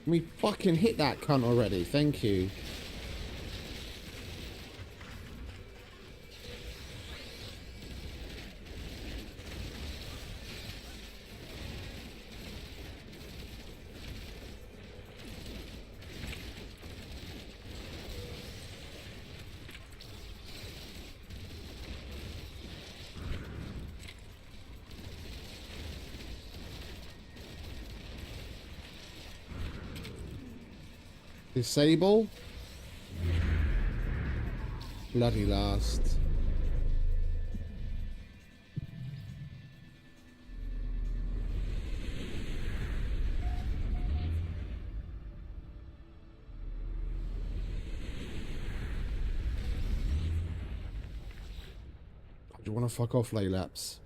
Speaker 3: Can we fucking hit that cunt already? Thank you. Disable. Bloody last. Do you want to fuck off, Laylaps?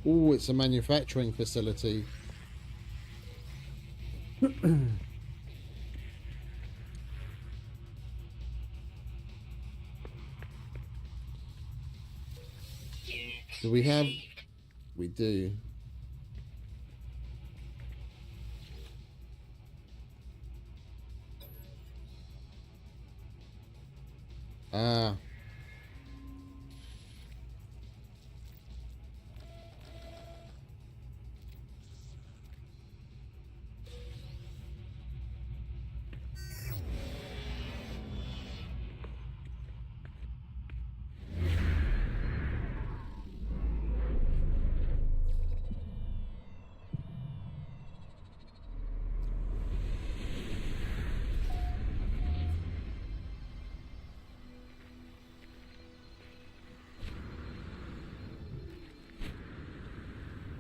Speaker 3: Oh, it's a manufacturing facility. Do we have... We do. Ah.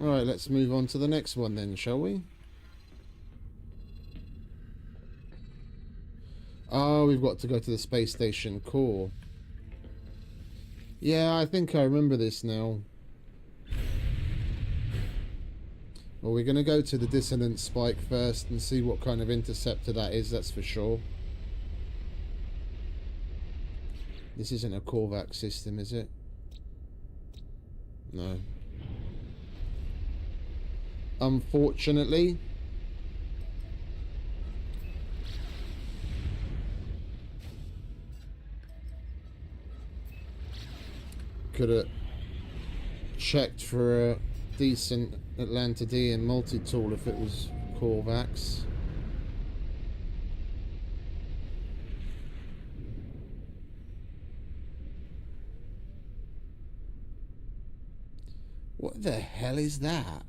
Speaker 3: Alright, let's move on to the next one then, shall we? Oh, we've got to go to the space station core. Yeah, I think I remember this now. Well, we're going to go to the dissonance spike first and see what kind of interceptor that is, that's for sure. This isn't a Korvax system, is it? No. Unfortunately. Could have checked for a decent Atlantidean multi-tool if it was Korvax. What the hell is that?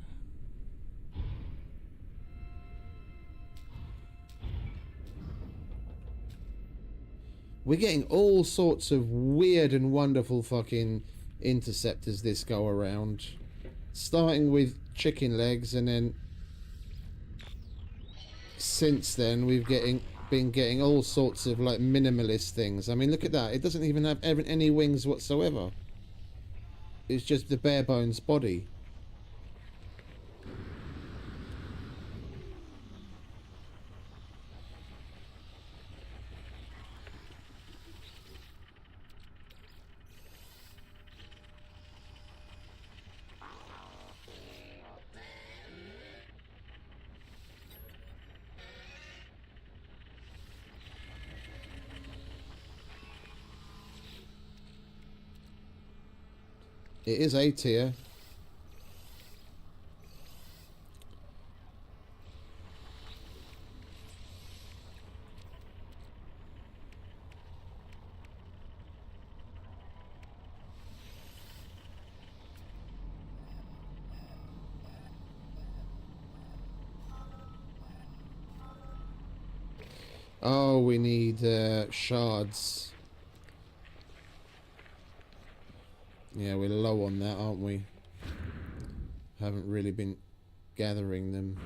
Speaker 3: We're getting all sorts of weird and wonderful fucking interceptors this go around. Starting with chicken legs, and then since then we've been getting all sorts of like minimalist things. I mean, look at that. It doesn't even have any wings whatsoever. It's just the bare bones body. It is A tier. Oh, we need shards. Yeah, we're low on that, aren't we? Haven't really been gathering them.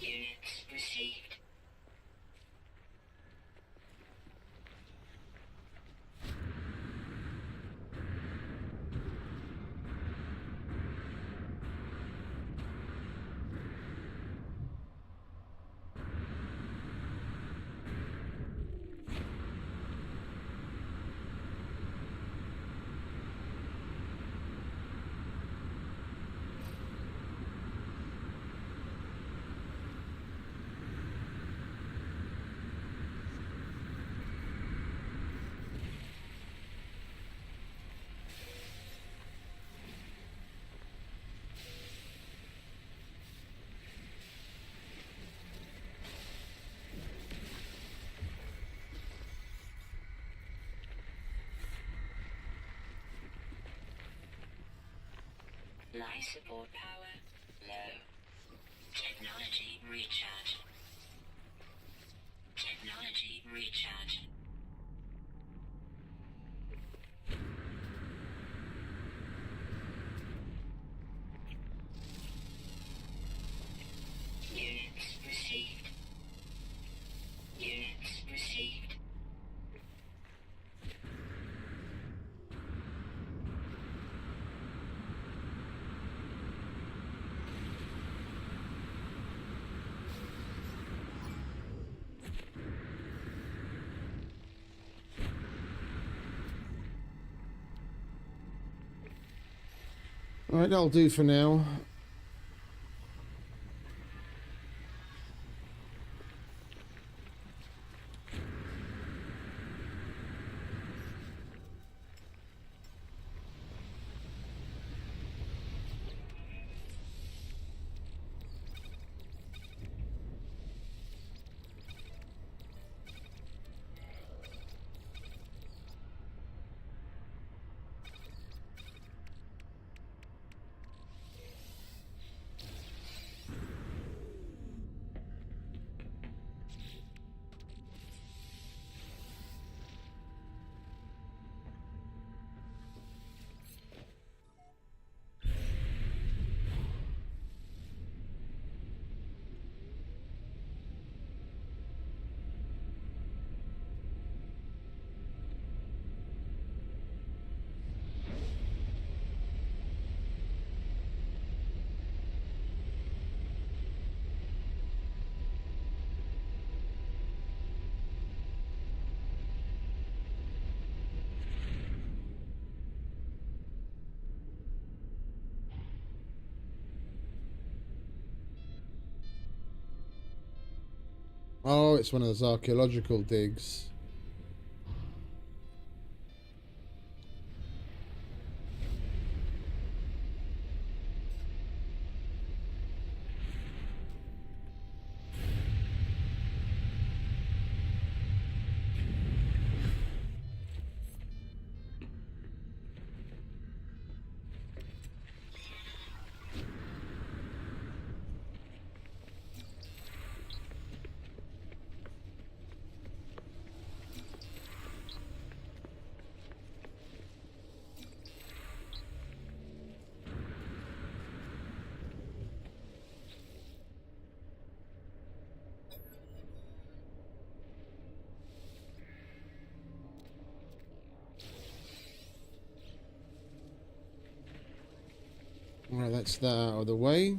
Speaker 4: Units received. Life support power low. Technology recharge. Technology recharge. Units received. Units received.
Speaker 3: Alright, that'll do for now. Oh, it's one of those archaeological digs. Alright, that's that out of the way.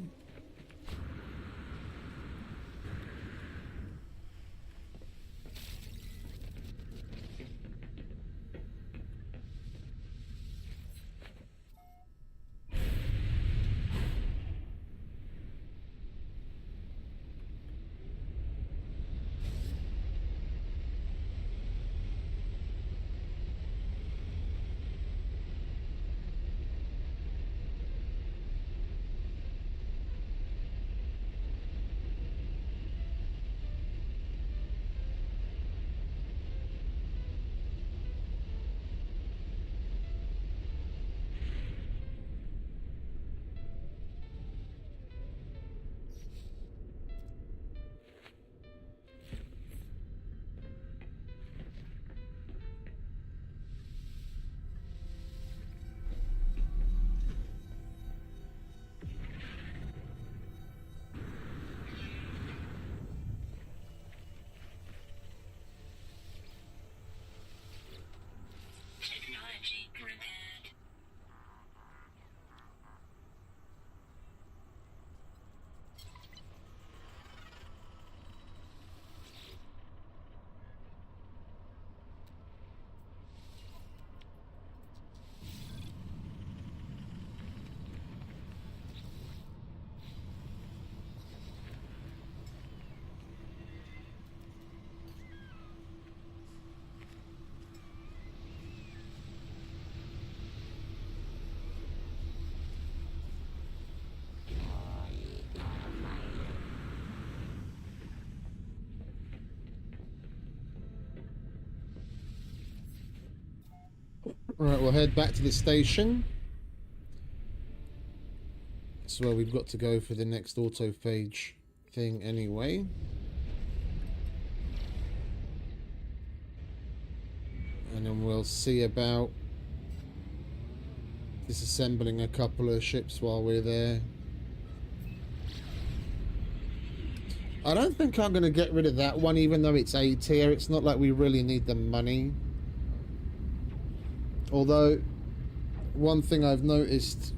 Speaker 3: Right, we'll head back to the station. That's where we've got to go for the next autophage thing anyway. And then we'll see about disassembling a couple of ships while we're there. I don't think I'm going to get rid of that one, even though it's A tier. It's not like we really need the money. Although, one thing I've noticed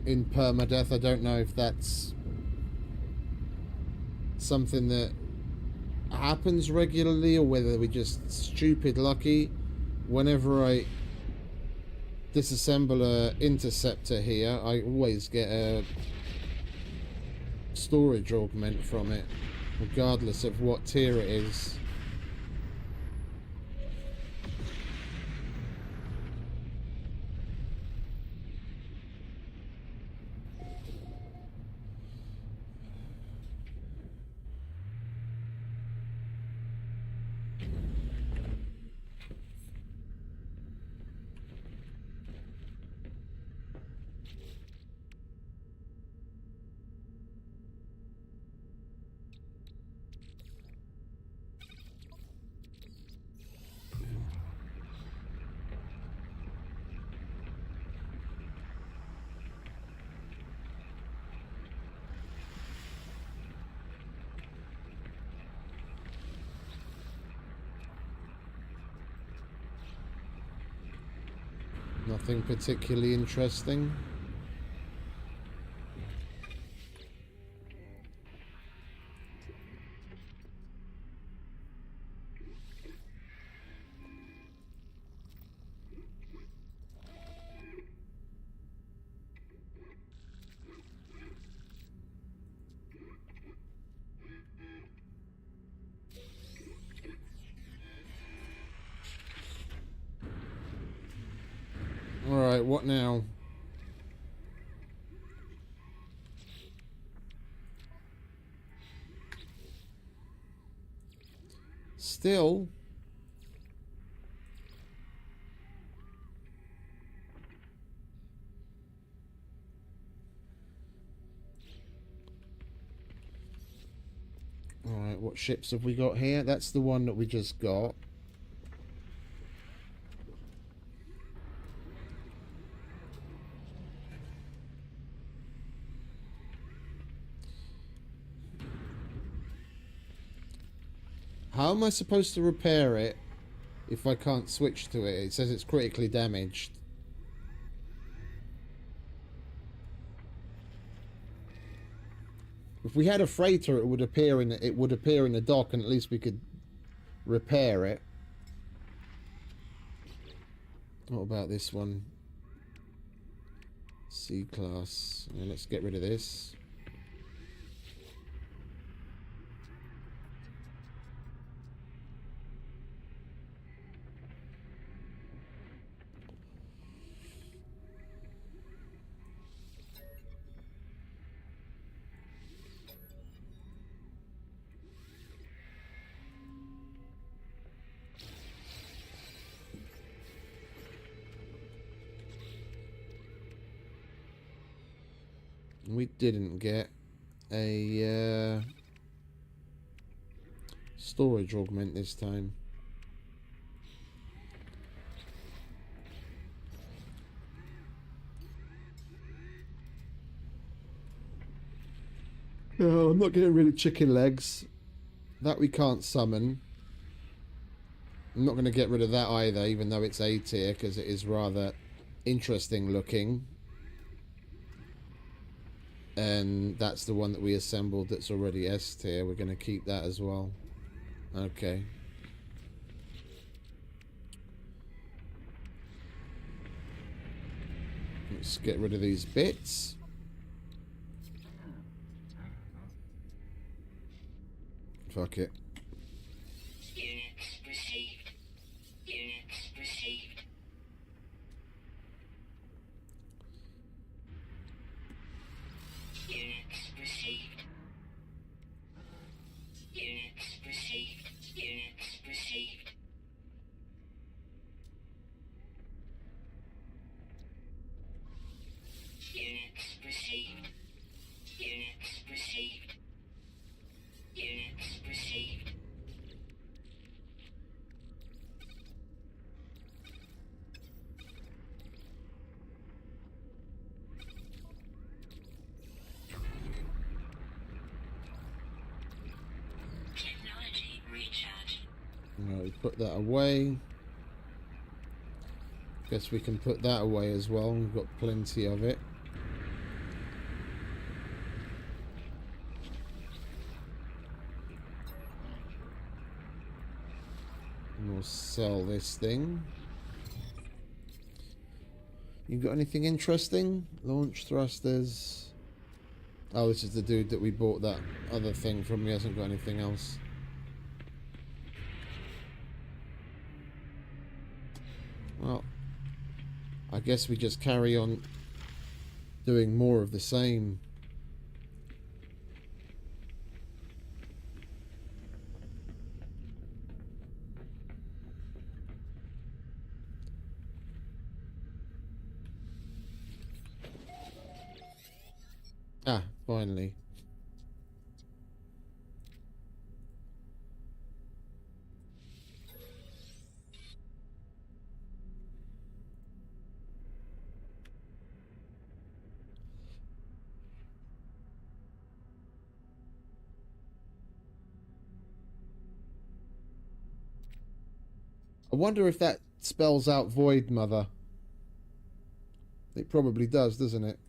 Speaker 3: in PERMADEATH, I don't know if that's something that happens regularly or whether we're just stupid lucky. Whenever I disassemble a interceptor here, I always get a storage augment from it, regardless of what tier it is. Nothing particularly interesting. Alright, what now? Still. Alright, what ships have we got here? That's the one that we just got. How am I supposed to repair it if I can't switch to it? It says it's critically damaged. If we had a freighter, it would appear in the dock, and at least we could repair it. What about this one? C class. Yeah, let's get rid of this. We didn't get a storage augment this time. No, I'm not getting rid of chicken legs. That we can't summon. I'm not going to get rid of that either, even though it's A tier, because it is rather interesting looking. And that's the one that we assembled that's already S tier. We're going to keep that as well. Okay. Let's get rid of these bits. Fuck it.
Speaker 4: Units received. Units received. Units received. Units received. Units received.
Speaker 3: No, we put that away. Guess we can put that away as well. We've got plenty of it. And we'll sell this thing. You got anything interesting? Launch thrusters. Oh, this is the dude that we bought that other thing from. He hasn't got anything else. Well, I guess we just carry on doing more of the same. Ah, finally. I wonder if that spells out Void Mother. It probably does, doesn't it?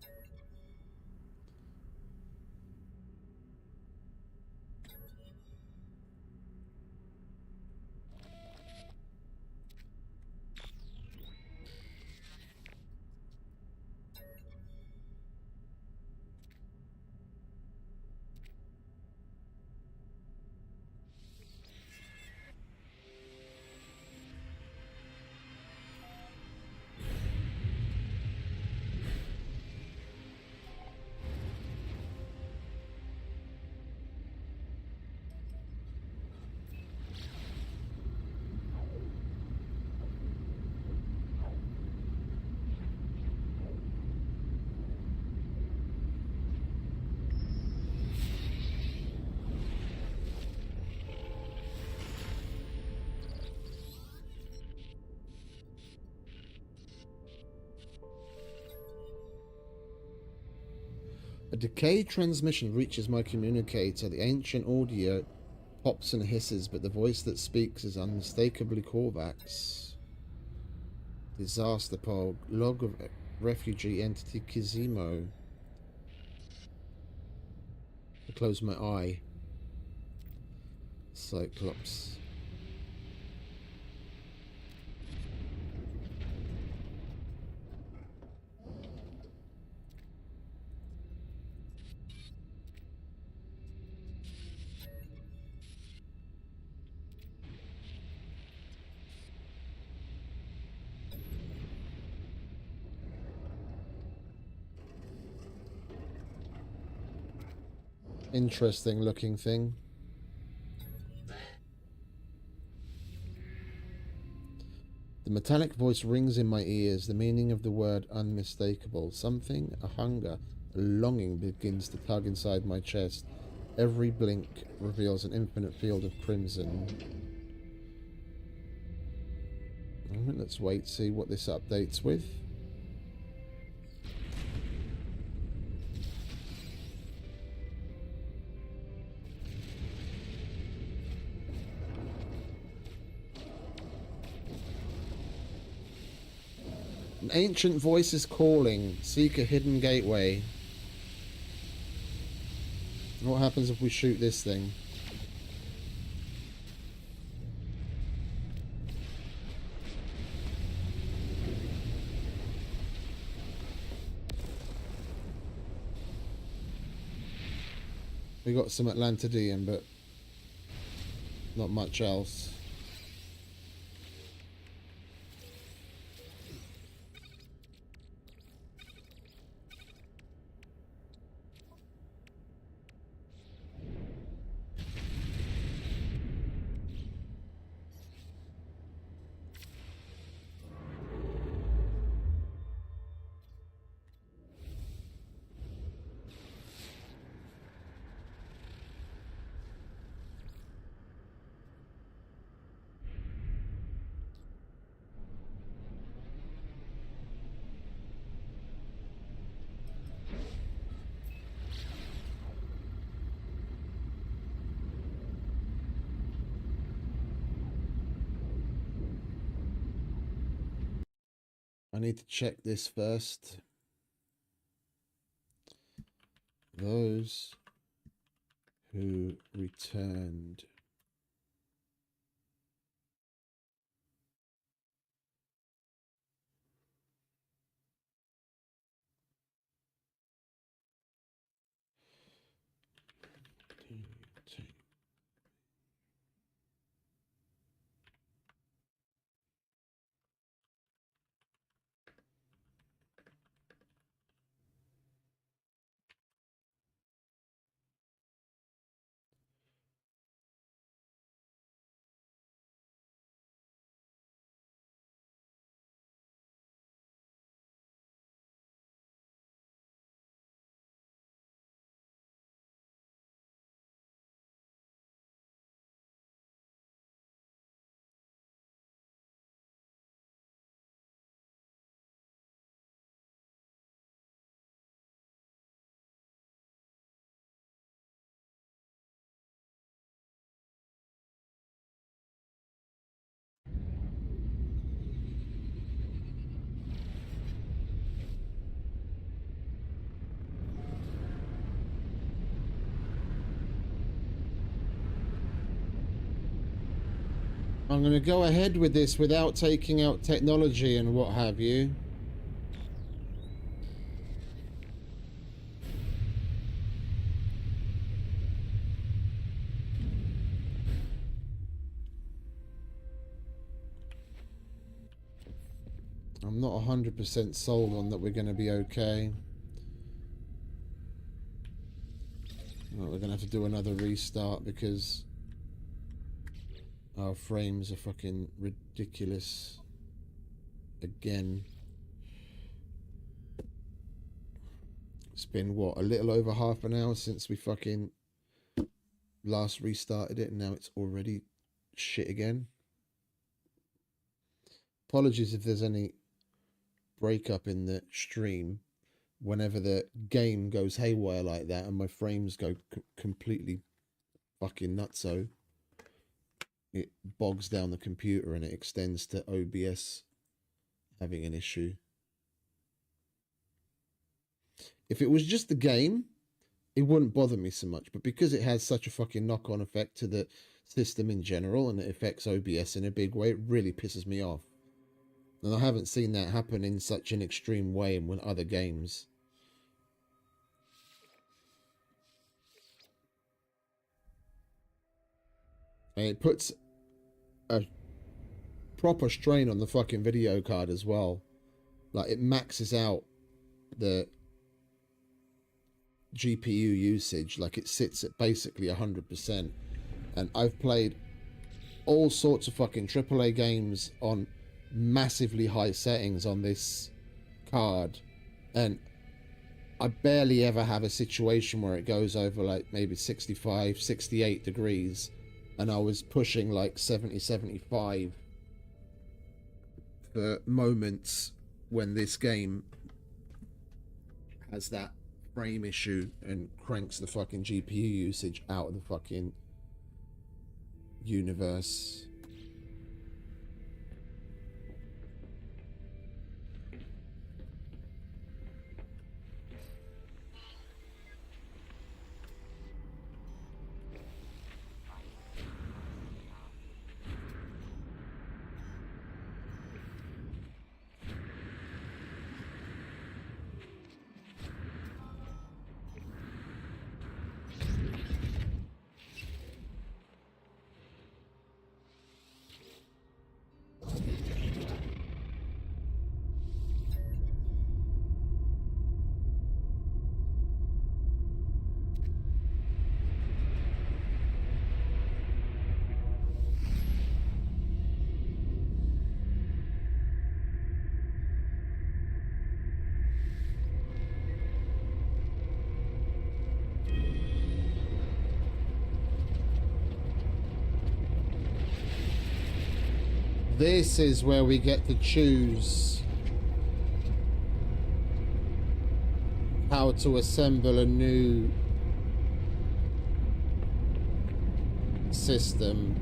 Speaker 3: A decayed transmission reaches my communicator. The ancient audio pops and hisses, but the voice that speaks is unmistakably Korvax. Disaster pod. Log of refugee entity Kizimo. I close my eye. Cyclops. Interesting looking thing. The metallic voice rings in my ears, the meaning of the word unmistakable. Something, a hunger, a longing begins to tug inside my chest. Every blink reveals an infinite field of crimson. Let's wait, see what this updates with. An ancient voice is calling. Seek a hidden gateway. What happens if we shoot this thing? We got some Atlantidium, but not much else. need to check this first. Those who returned. I'm going to go ahead with this without taking out technology and what have you. I'm not 100% sold on that we're going to be okay. Well, we're going to have to do another restart because our frames are fucking ridiculous again. It's been, what, a little over half an hour since we fucking last restarted it, and now it's already shit again. Apologies if there's any breakup in the stream whenever the game goes haywire like that and my frames go completely fucking nutso. It bogs down the computer and it extends to OBS having an issue. If it was just the game, it wouldn't bother me so much, but because it has such a fucking knock-on effect to the system in general and it affects OBS in a big way, it really pisses me off. And I haven't seen that happen in such an extreme way in other games. And it puts a proper strain on the fucking video card as well. Like, it maxes out the GPU usage. Like, it sits at basically 100%. And I've played all sorts of fucking AAA games on massively high settings on this card, and I barely ever have a situation where it goes over like maybe 65, 68 degrees, and I was pushing like 70, 75 for moments when this game has that frame issue and cranks the fucking GPU usage out of the fucking universe. This is where we get to choose how to assemble a new system.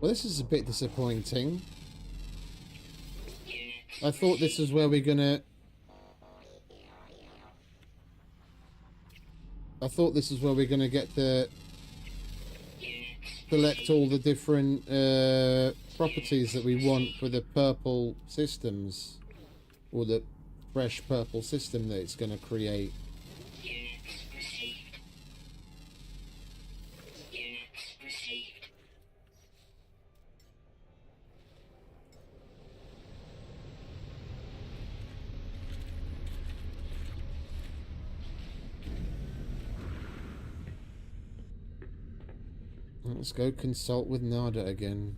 Speaker 3: Well, this is a bit disappointing. I thought this is where we're gonna... I thought this is where we're gonna get the... select all the different properties that we want for the purple systems. Or the fresh purple system that it's gonna create.
Speaker 4: Units received. Units received.
Speaker 3: Let's go consult with Nada again.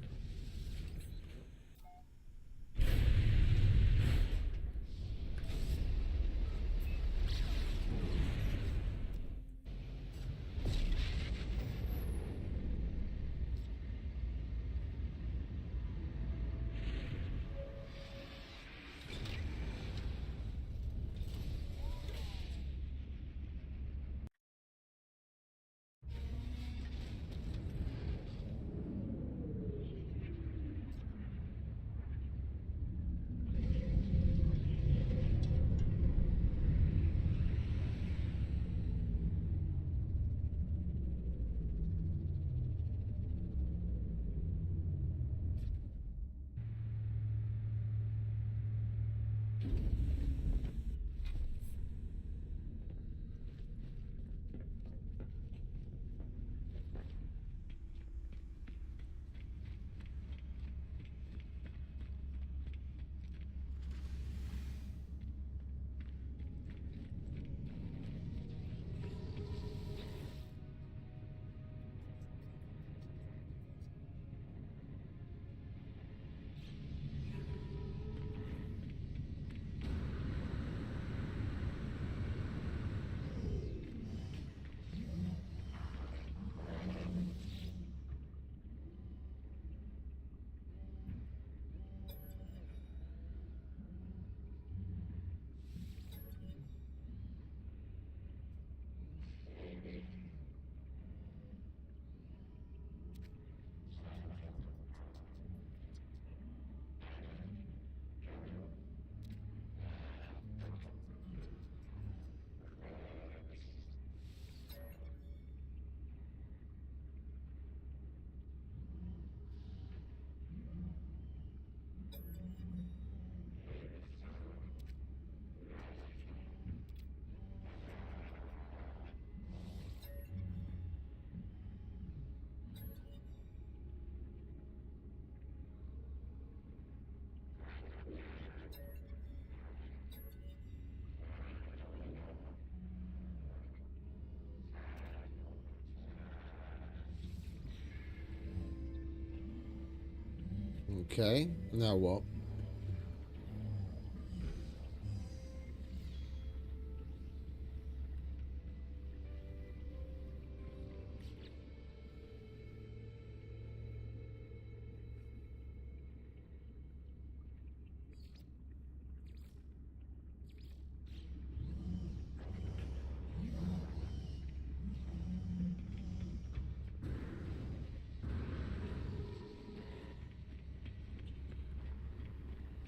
Speaker 3: Okay, now what?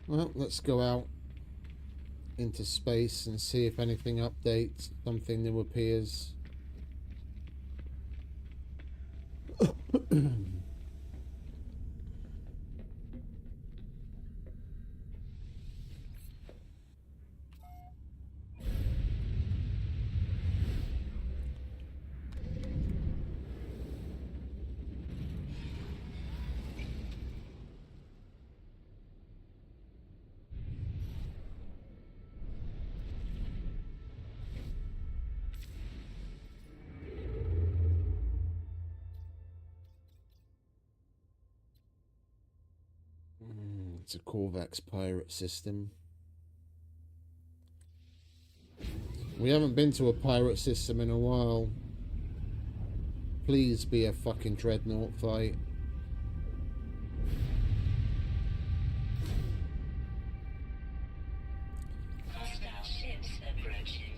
Speaker 3: Well, let's go out into space and see if anything updates, something new appears. It's a Corvax pirate system. We haven't been to a pirate system in a while. Please be a fucking dreadnought fight.
Speaker 4: Hostile ships approaching.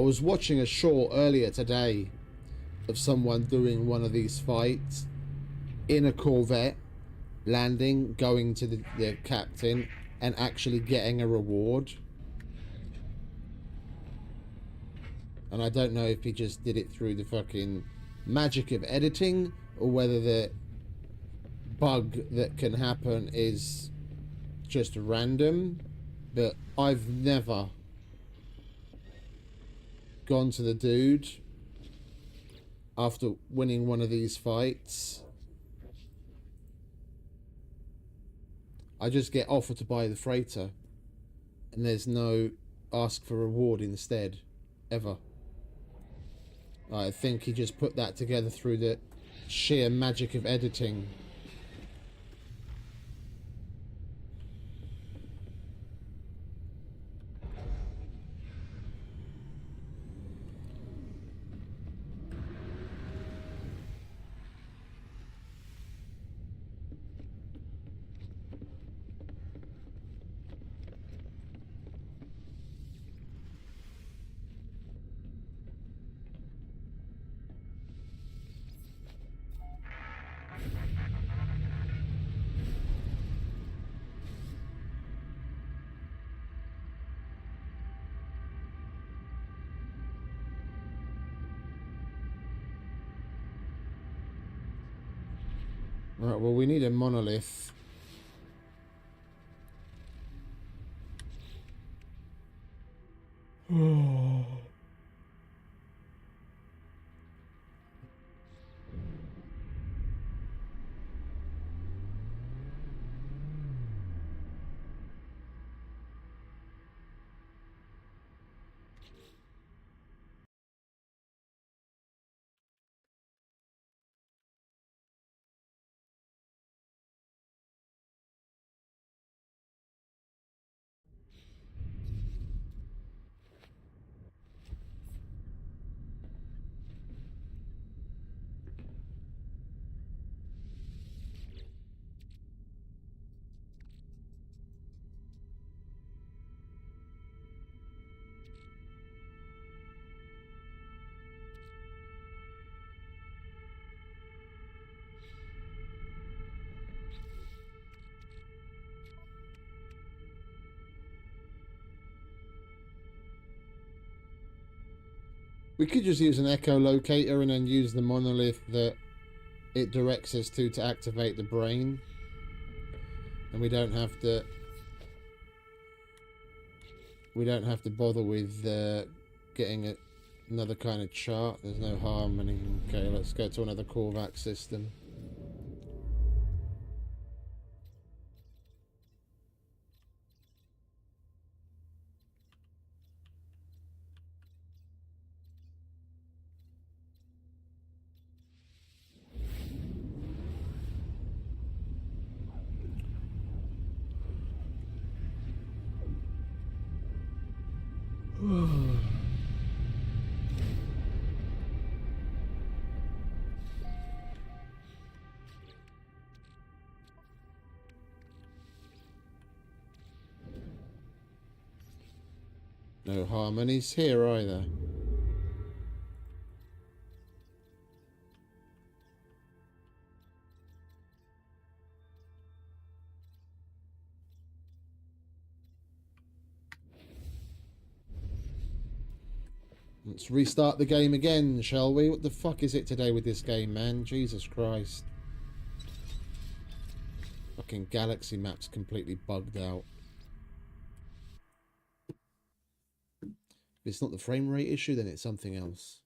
Speaker 3: was watching a short earlier today of someone doing one of these fights in a Corvette, landing, going to the captain, and actually getting a reward. And I don't know if he just did it through the fucking magic of editing, or whether the bug that can happen is just random. But I've never gone to the dude after winning one of these fights. I just get offered to buy the freighter, and there's no ask for reward instead, ever. I think he just put that together through the sheer magic of editing. Right, well, we need a monolith. We could just use an echolocator and then use the monolith that it directs us to activate the brain. And we don't have to bother with getting another kind of chart. There's no harmony. Okay, let's go to another Korvac system. No harmonies here either. Let's restart the game again, shall we? What the fuck is it today with this game, man? Jesus Christ. Fucking galaxy map's completely bugged out. If it's not the frame rate issue, then it's something else.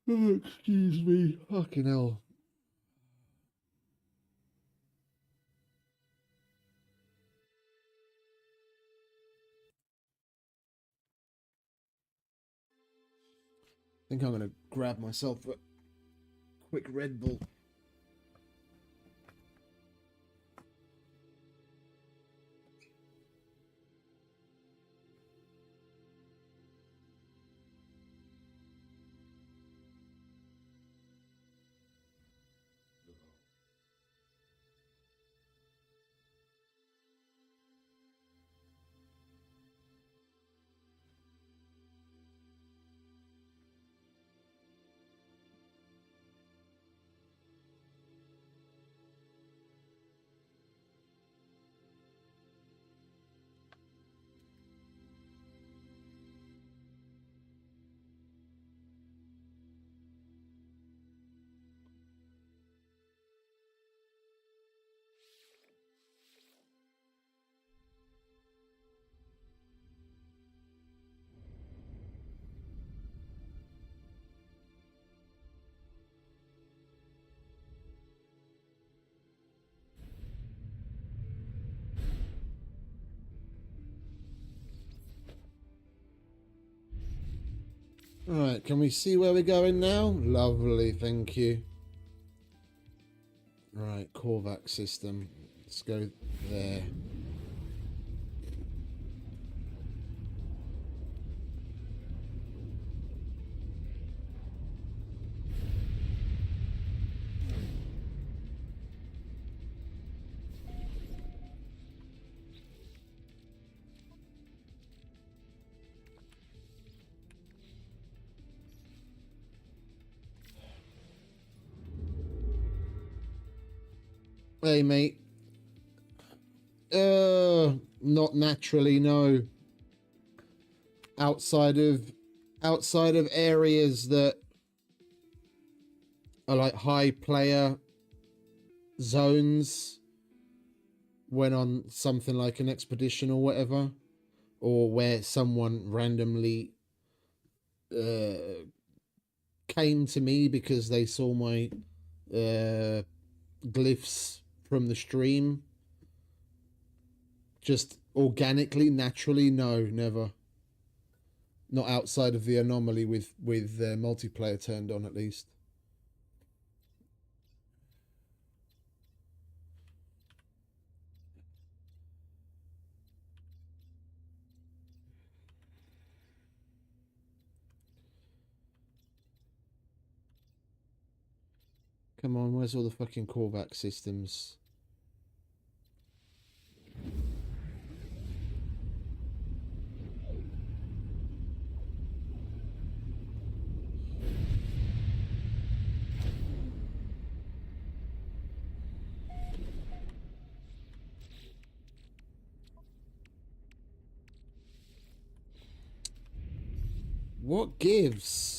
Speaker 3: Oh, excuse me. Fucking hell. I think I'm going to grab myself a quick Red Bull. Alright, can we see where we're going now? Lovely, thank you. Right, Korvac system. Let's go there. Hey, mate. Not naturally, no. Outside of areas that are like high player zones, when on something like an expedition or whatever, or where someone randomly came to me because they saw my glyphs from the stream. Just organically, naturally, no, never. Not outside of the anomaly with multiplayer turned on, at least. Come on, where's all the fucking callback systems? What gives?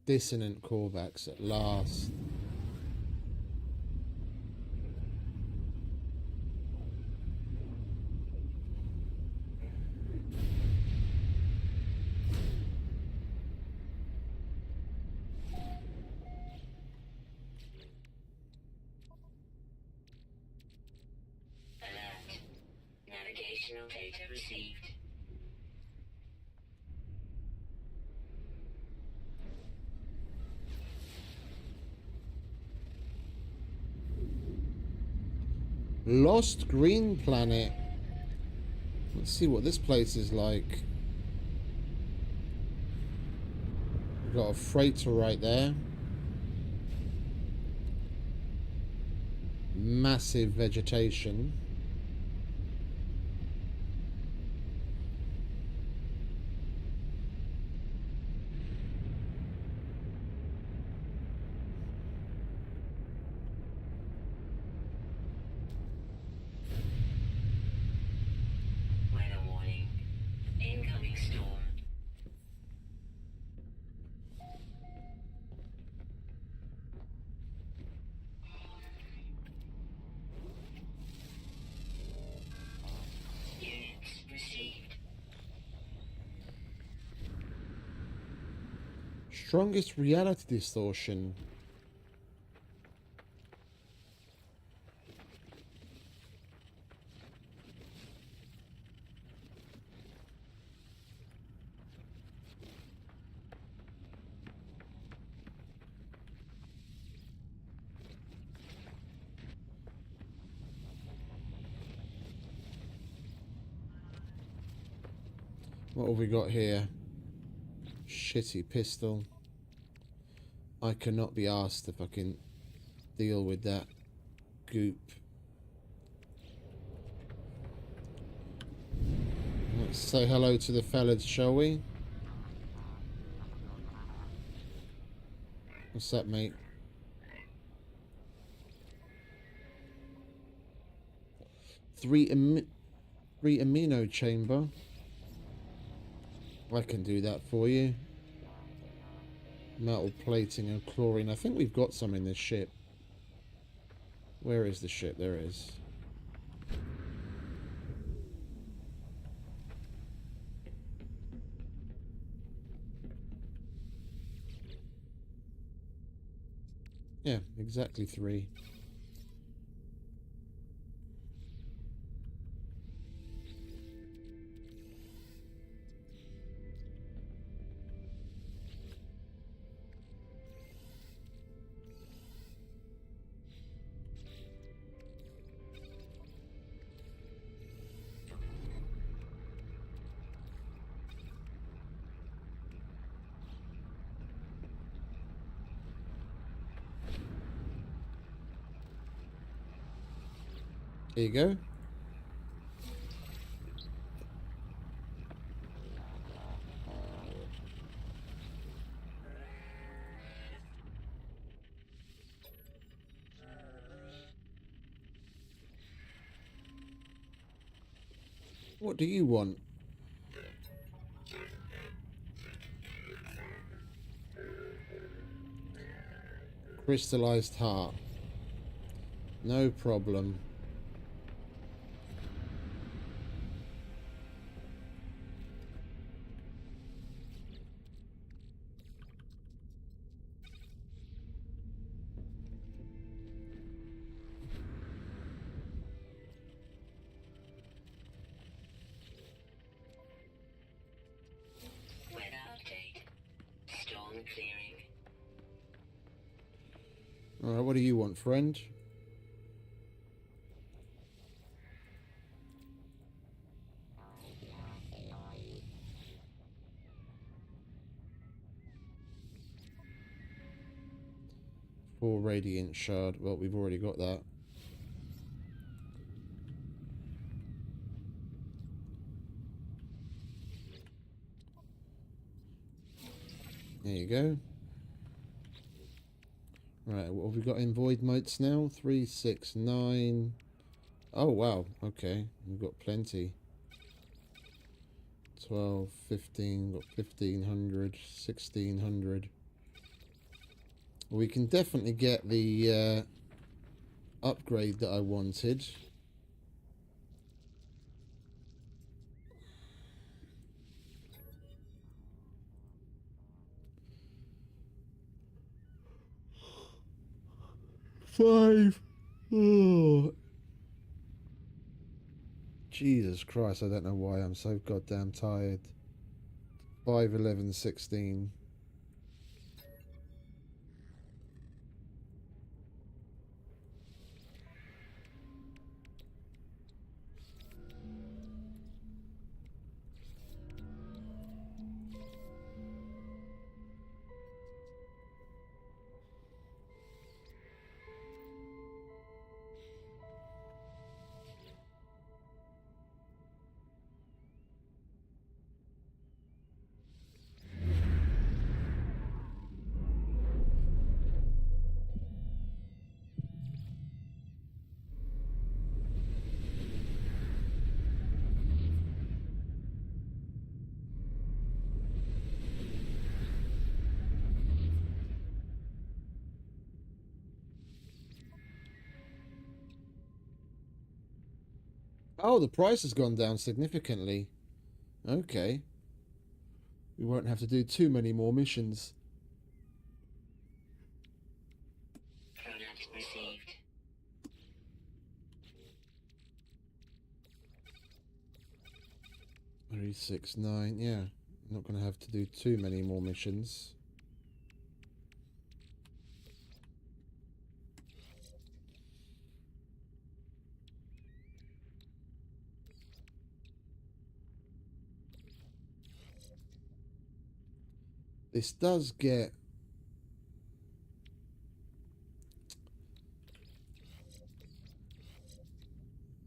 Speaker 3: Dissonant callbacks at last.
Speaker 4: Alert. Navigational data received.
Speaker 3: Lost Green Planet. Let's see what this place is like. We've got a freighter right there. Massive vegetation.
Speaker 4: Weather warning. Incoming storm. Units received.
Speaker 3: Strongest reality distortion. What have we got here? Shitty pistol. I cannot be asked to fucking deal with that goop. Let's say hello to the fellas, shall we? What's that, mate? Three amino chamber. I can do that for you. Metal plating and chlorine. I think we've got some in this ship. Where is the ship? There it is. Yeah, exactly 3. There you go. What do you want? Crystallized heart. No problem.
Speaker 4: Weather update. Storm clearing.
Speaker 3: Alright, what do you want, friend? Four radiant shard. Well, we've already got that. There you go. Right, what have we got in void motes now? 3, 6, 9. Oh, wow. Okay, we've got plenty. 12, 15, got 1500, 1600. We can definitely get the upgrade that I wanted. Five. Oh. Jesus Christ, I don't know why I'm so goddamn tired. 5, 11, 16. Oh, the price has gone down significantly. Okay. We won't have to do too many more missions.
Speaker 4: Product received.
Speaker 3: 3, 6, 9. Yeah. Not going to have to do too many more missions. This does get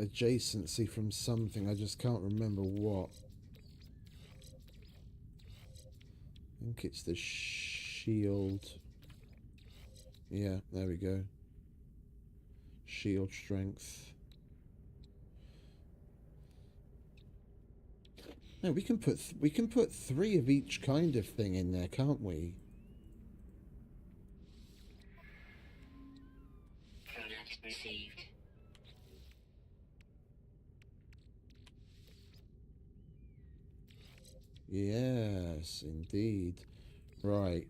Speaker 3: adjacency from something. I just can't remember what. I think it's the shield. Yeah, there we go. Shield strength. No, we can put 3 of each kind of thing in there, can't we?
Speaker 4: Product received.
Speaker 3: Yes, indeed. Right.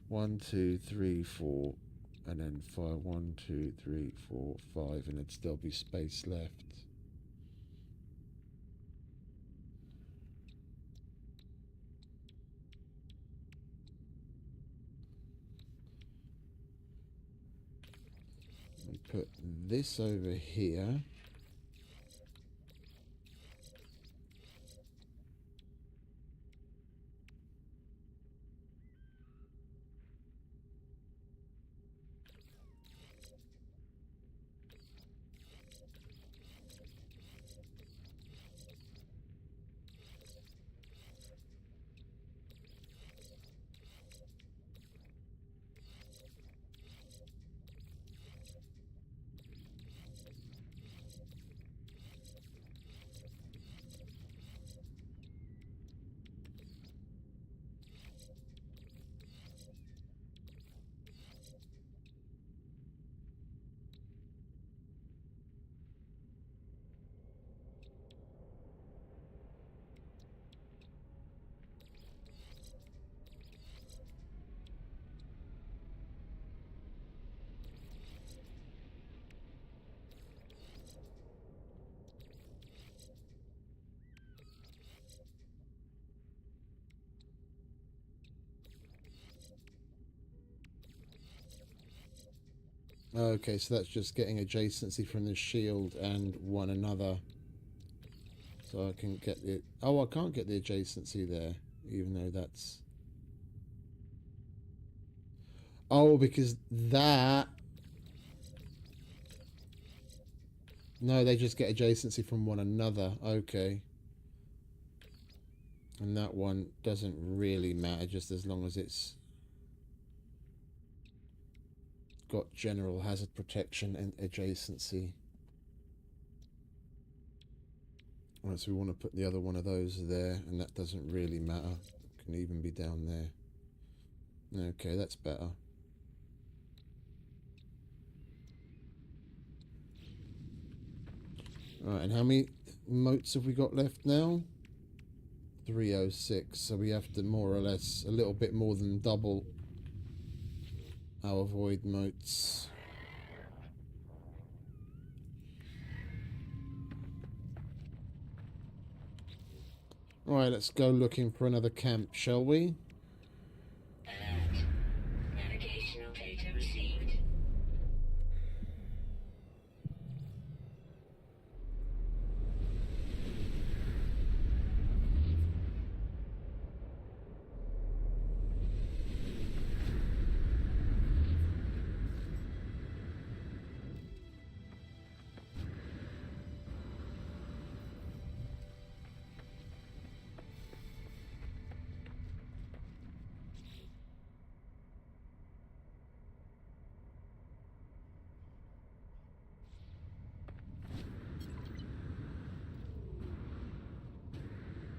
Speaker 3: 1, 2, 3, 4, and then 5. 1, 2, 3, 4, 5, and it'd still be space left. We put this over here. Okay, so that's just getting adjacency from the shield and one another. So I can get the... Oh, I can't get the adjacency there, even though that's... Oh, because that... No, they just get adjacency from one another. Okay. And that one doesn't really matter, just as long as it's got general hazard protection and adjacency. Right, so we want to put the other one of those there, and that doesn't really matter. It can even be down there. Okay, that's better. Right, and how many motes have we got left now? 306, so we have to more or less a little bit more than double our void motes. Alright, let's go looking for another camp, shall we?
Speaker 4: Alert. Navigational data received.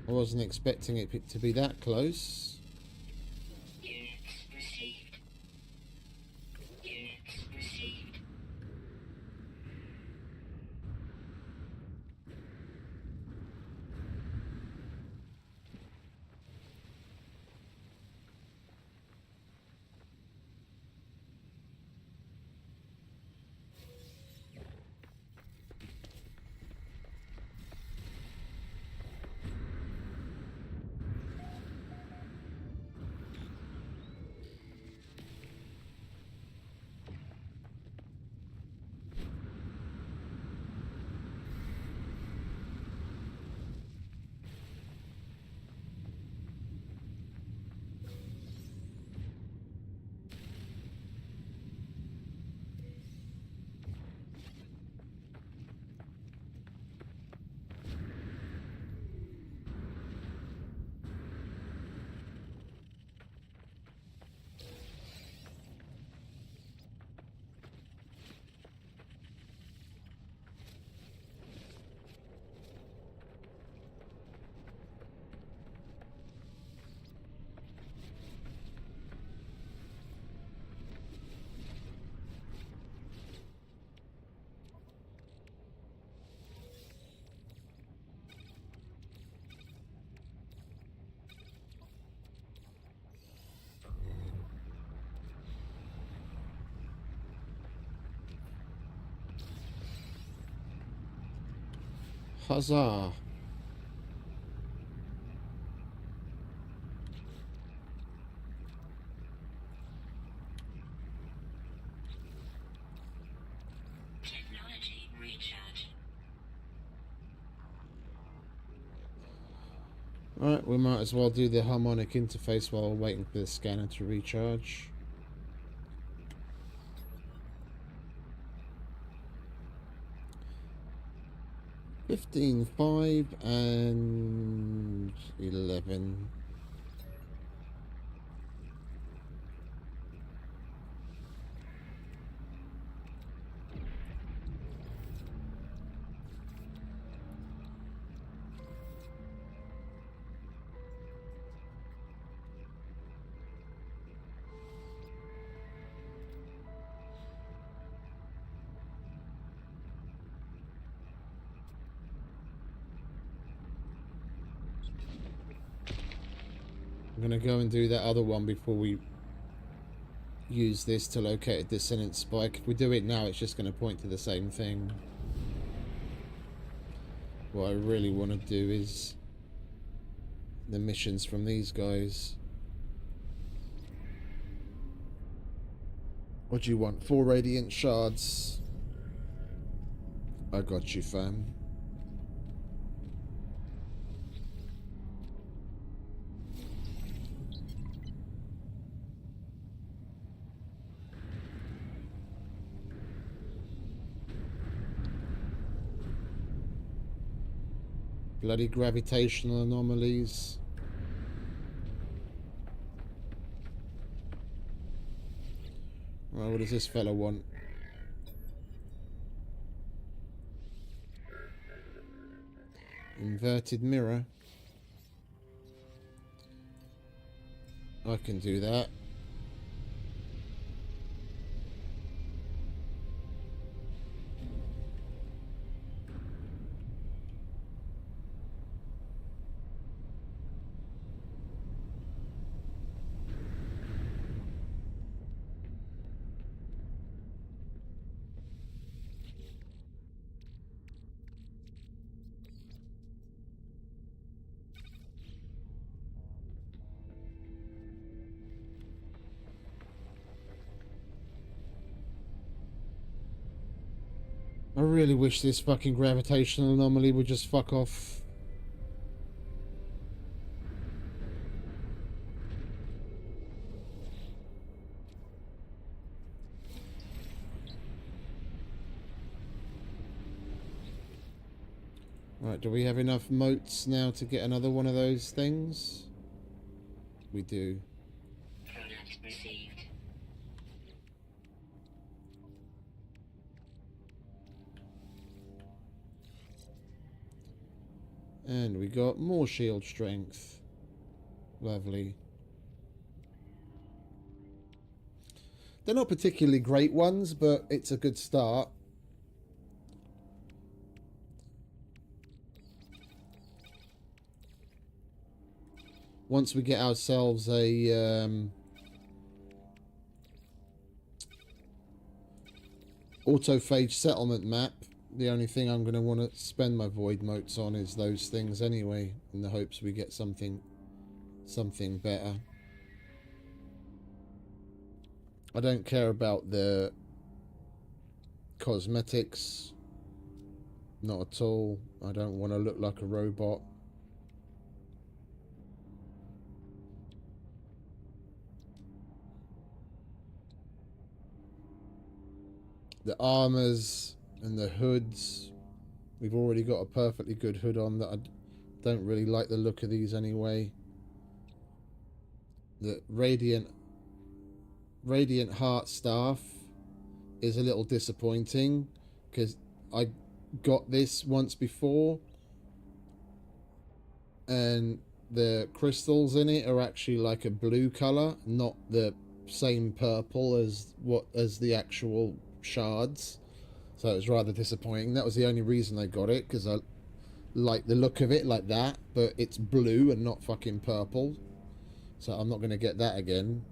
Speaker 3: I wasn't expecting it to be that close.
Speaker 4: Units received. Units received.
Speaker 3: Huzzah!
Speaker 4: Technology recharge.
Speaker 3: Alright, we might as well do the harmonic interface while we're waiting for the scanner to recharge. $15, $5, and $11. I'm gonna go and do that other one before we use this to locate a dissonance spike. If we do it now, it's just gonna point to the same thing. What I really want to do is the missions from these guys. What do you want? 4 radiant shards. I got you, fam. Bloody gravitational anomalies. Well, what does this fella want? Inverted mirror. I can do that. I really wish this fucking gravitational anomaly would just fuck off. Right, do we have enough motes now to get another one of those things? We do.
Speaker 4: Product received.
Speaker 3: And we got more shield strength. Lovely. They're not particularly great ones, but it's a good start. Once we get ourselves a autophage settlement map, the only thing I'm going to want to spend my void motes on is those things anyway, in the hopes we get something better. I don't care about the cosmetics, not at all. I don't want to look like a robot. The armors and the hoods, we've already got a perfectly good hood on that. I don't really like the look of these anyway. The radiant heart staff is a little disappointing because I got this once before and the crystals in it are actually like a blue color, not the same purple as the actual shards. So it was rather disappointing. That was the only reason I got it, because I like the look of it like that, but it's blue and not fucking purple. So I'm not going to get that again.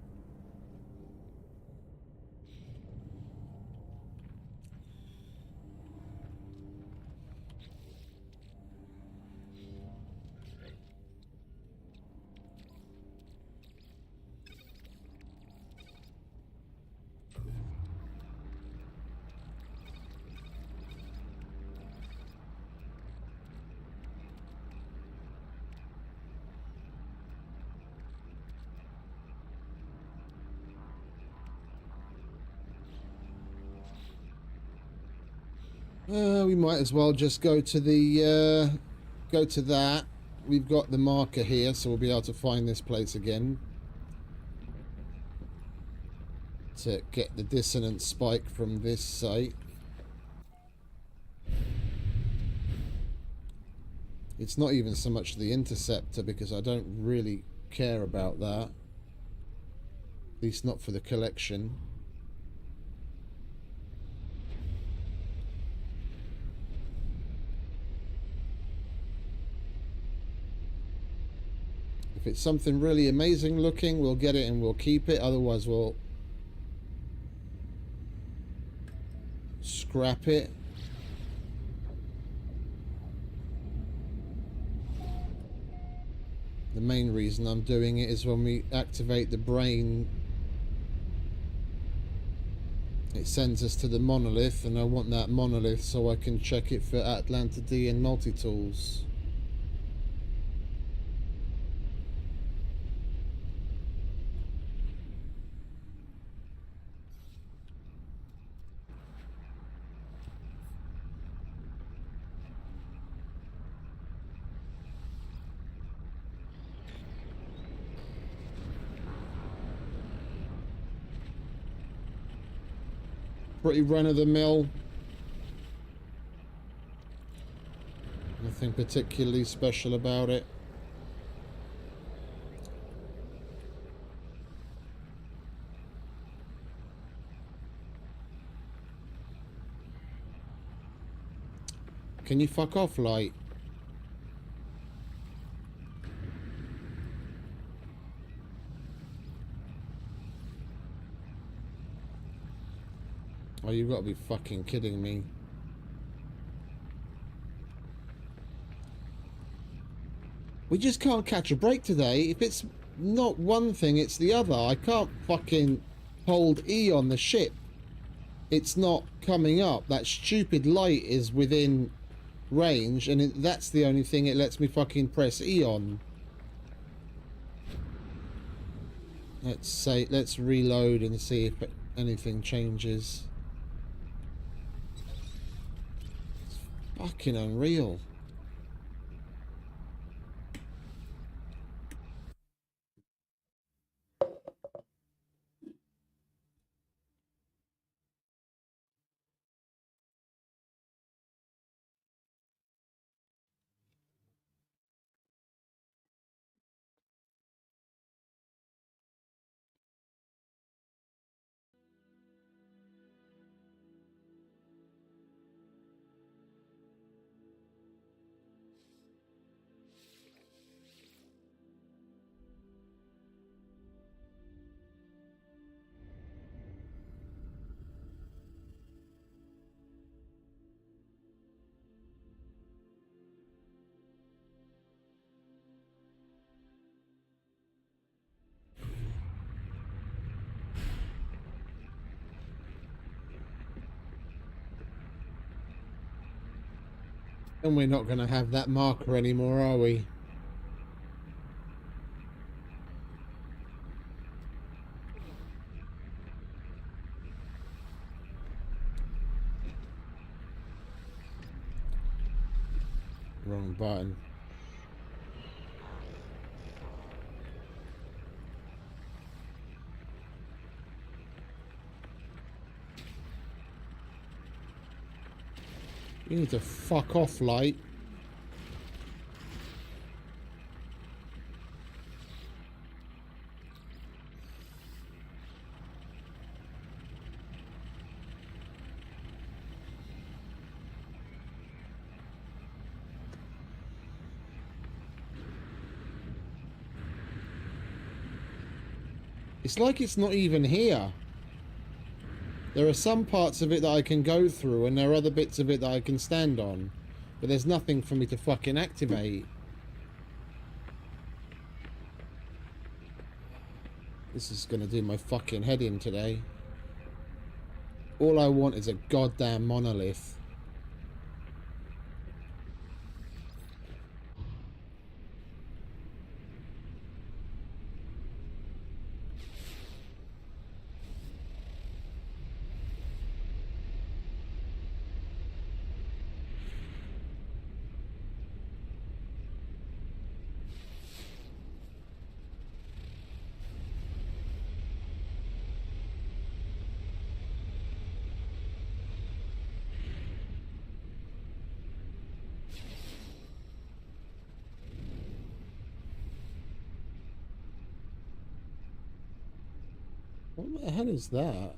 Speaker 3: We might as well just go to the go to that. We've got the marker here, so we'll be able to find this place again to get the dissonance spike from this site. It's not even so much the interceptor, because I don't really care about that, at least not for the collection. If it's something really amazing looking, we'll get it and we'll keep it. Otherwise, we'll scrap it. The main reason I'm doing it is when we activate the brain, it sends us to the monolith, and I want that monolith so I can check it for Atlantidean multitools. Pretty run-of-the-mill. Nothing particularly special about it. Can you fuck off, light? Oh, you've got to be fucking kidding me. We just can't catch a break today. If it's not one thing, it's the other. I can't fucking hold E on the ship. It's not coming up. That stupid light is within range, and that's the only thing it lets me fucking press E on. Let's reload and see if anything changes. Fucking unreal. And we're not going to have that marker anymore, are we? Wrong button. You need to fuck off, light. It's like it's not even here. There are some parts of it that I can go through, and there are other bits of it that I can stand on. But there's nothing for me to fucking activate. This is gonna do my fucking head in today. All I want is a goddamn monolith. What the hell is that?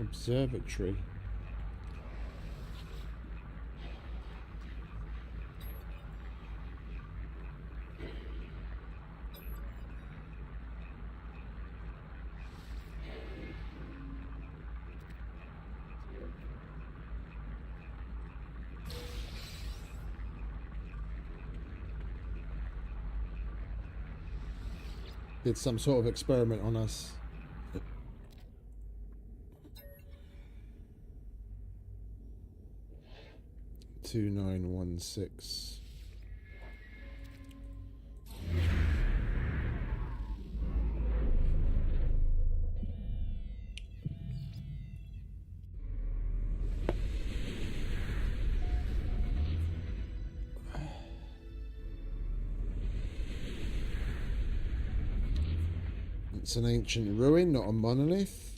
Speaker 3: Observatory. Did some sort of experiment on us. 2916. It's an ancient ruin, not a monolith.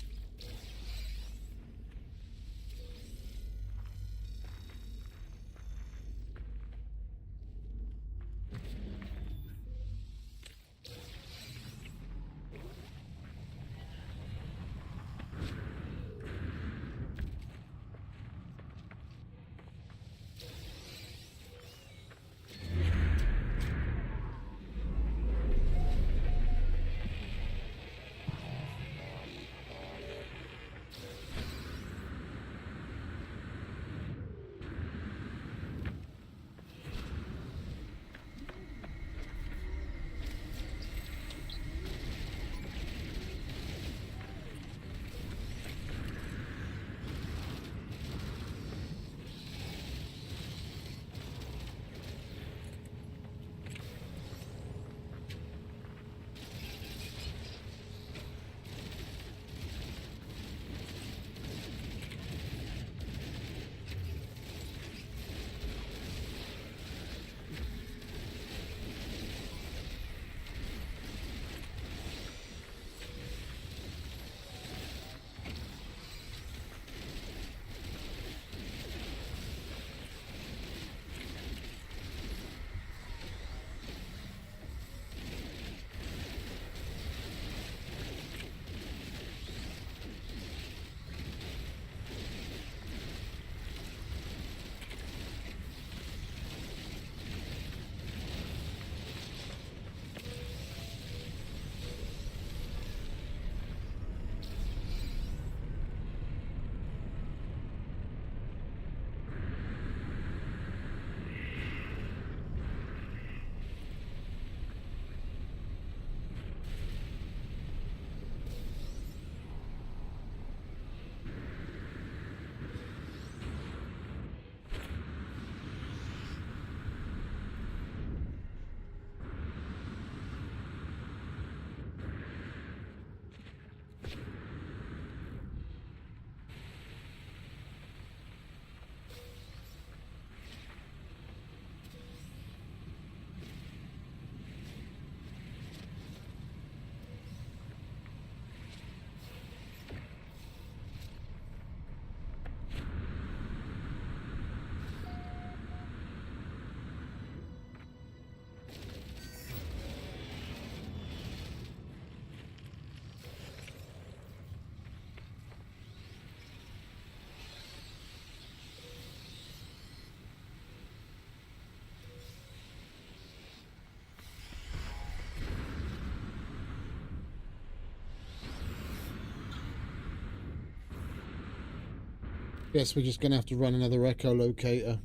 Speaker 3: Guess we're just going to have to run another echolocator.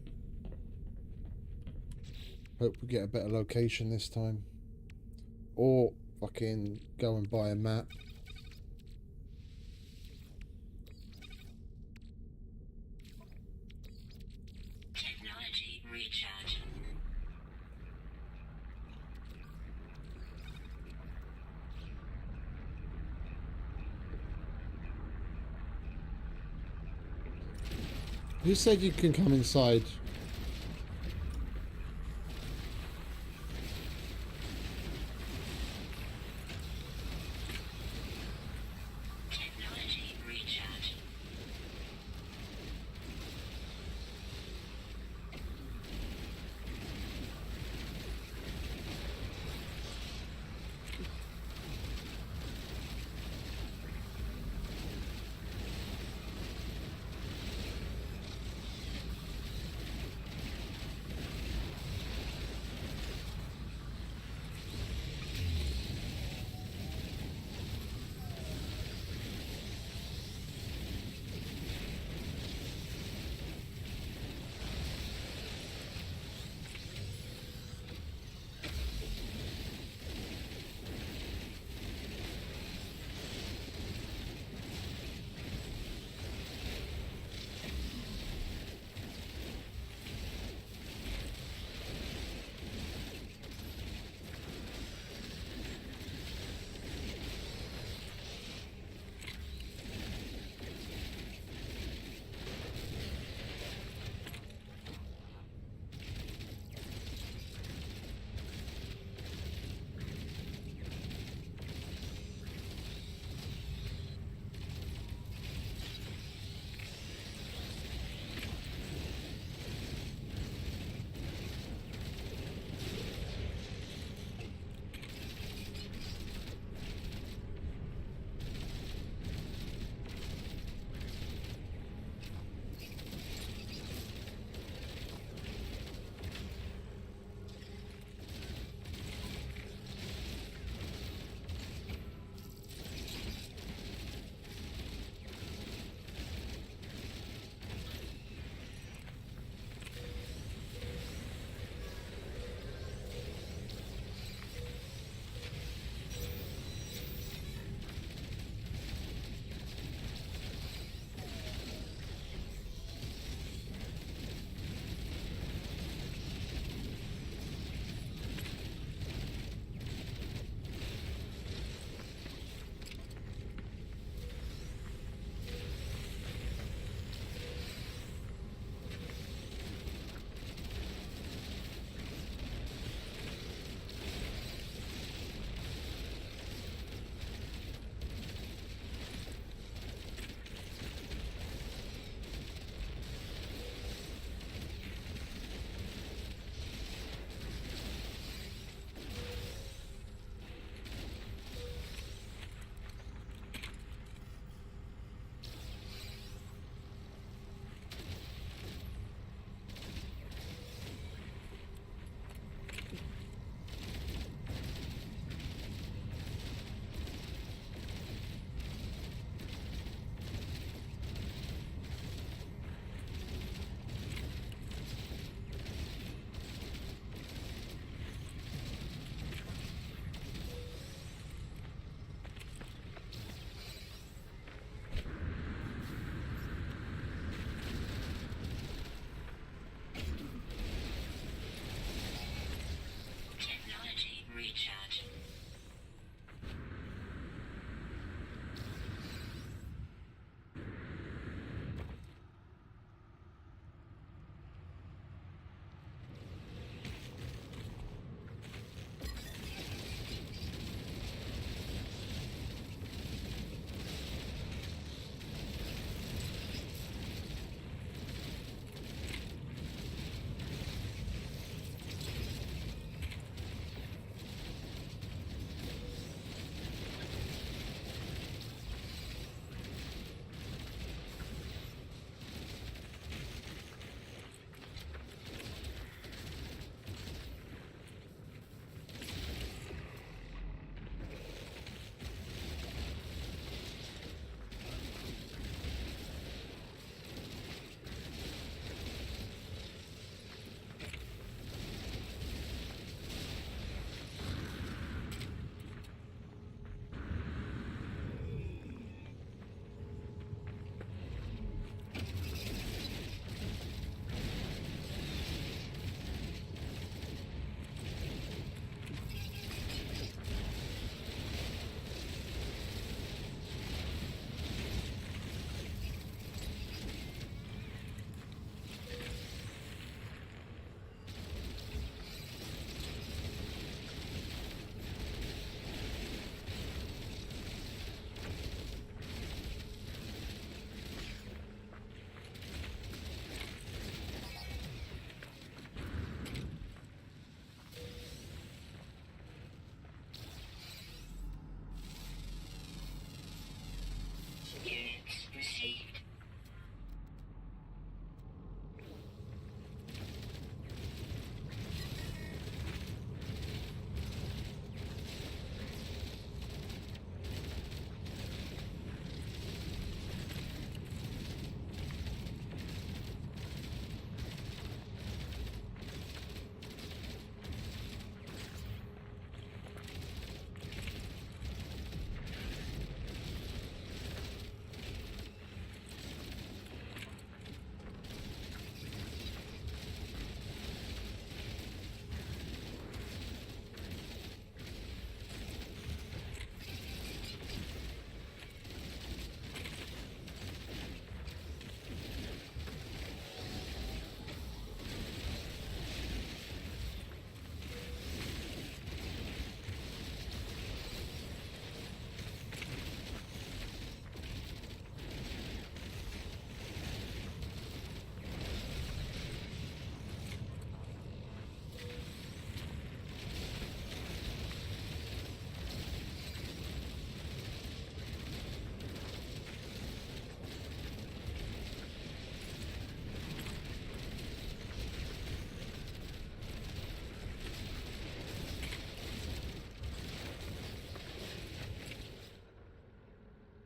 Speaker 3: Hope we get a better location this time. Or fucking go and buy a map.
Speaker 4: Technology recharge.
Speaker 3: Who said you can come inside?
Speaker 4: Technology recharge.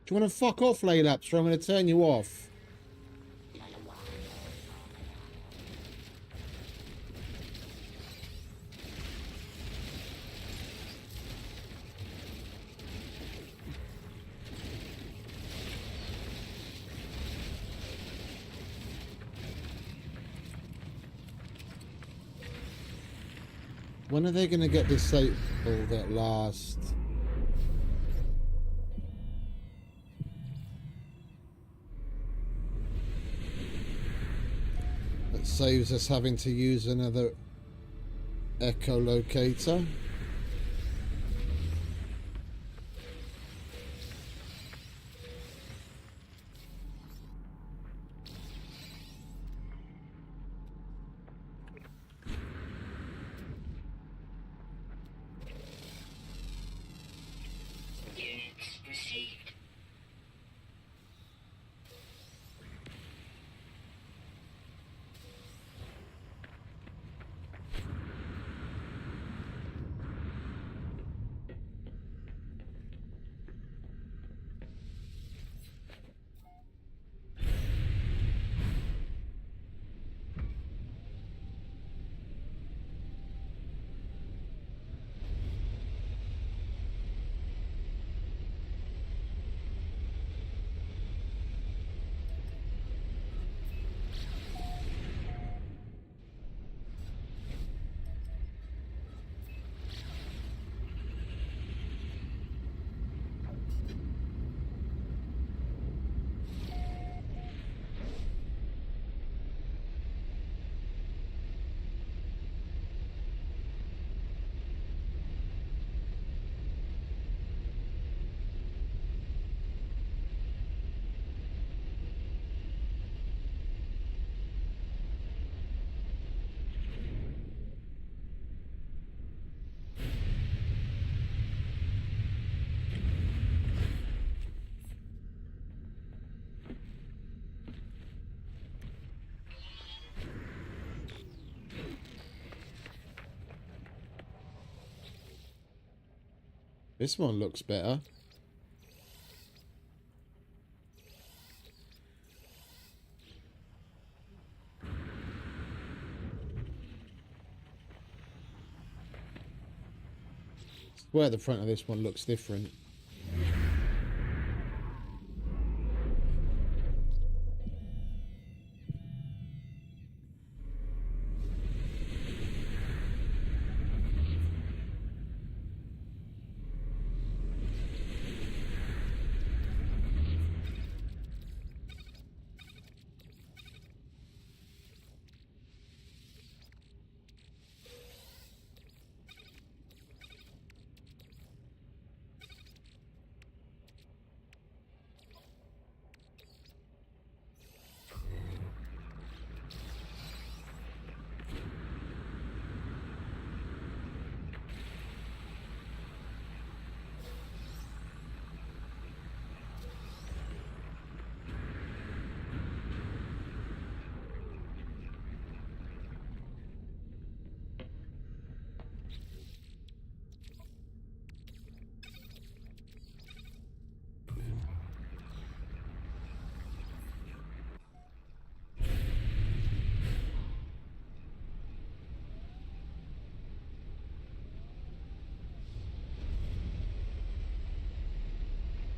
Speaker 3: Do you want to fuck off, Laylaps, or I'm going to turn you off? When are they going to get disabled at last? That saves us having to use another echolocator.
Speaker 4: Units received.
Speaker 3: This one looks better. I swear the front of this one looks different.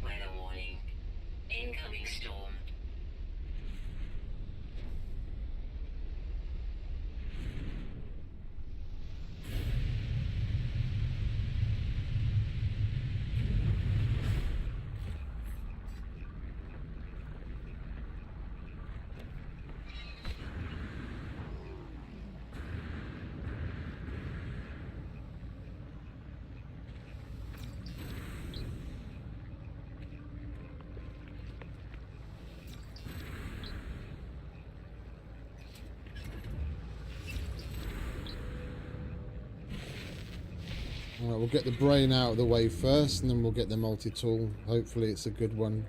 Speaker 4: Weather warning. Incoming storm.
Speaker 3: Alright, we'll get the brain out of the way first, and then we'll get the multi-tool. Hopefully it's a good one.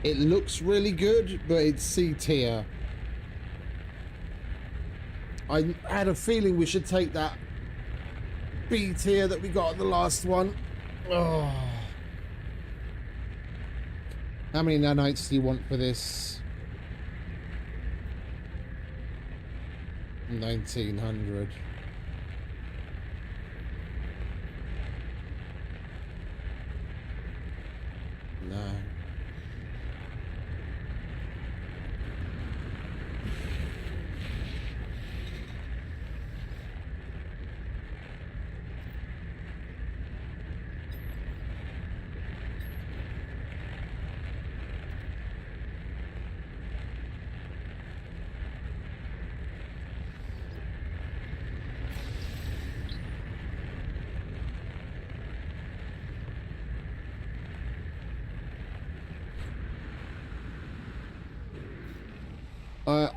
Speaker 3: It looks really good, but it's C tier. I had a feeling we should take that B tier that we got on the last one. Oh. How many nanites do you want for this? 1900. No.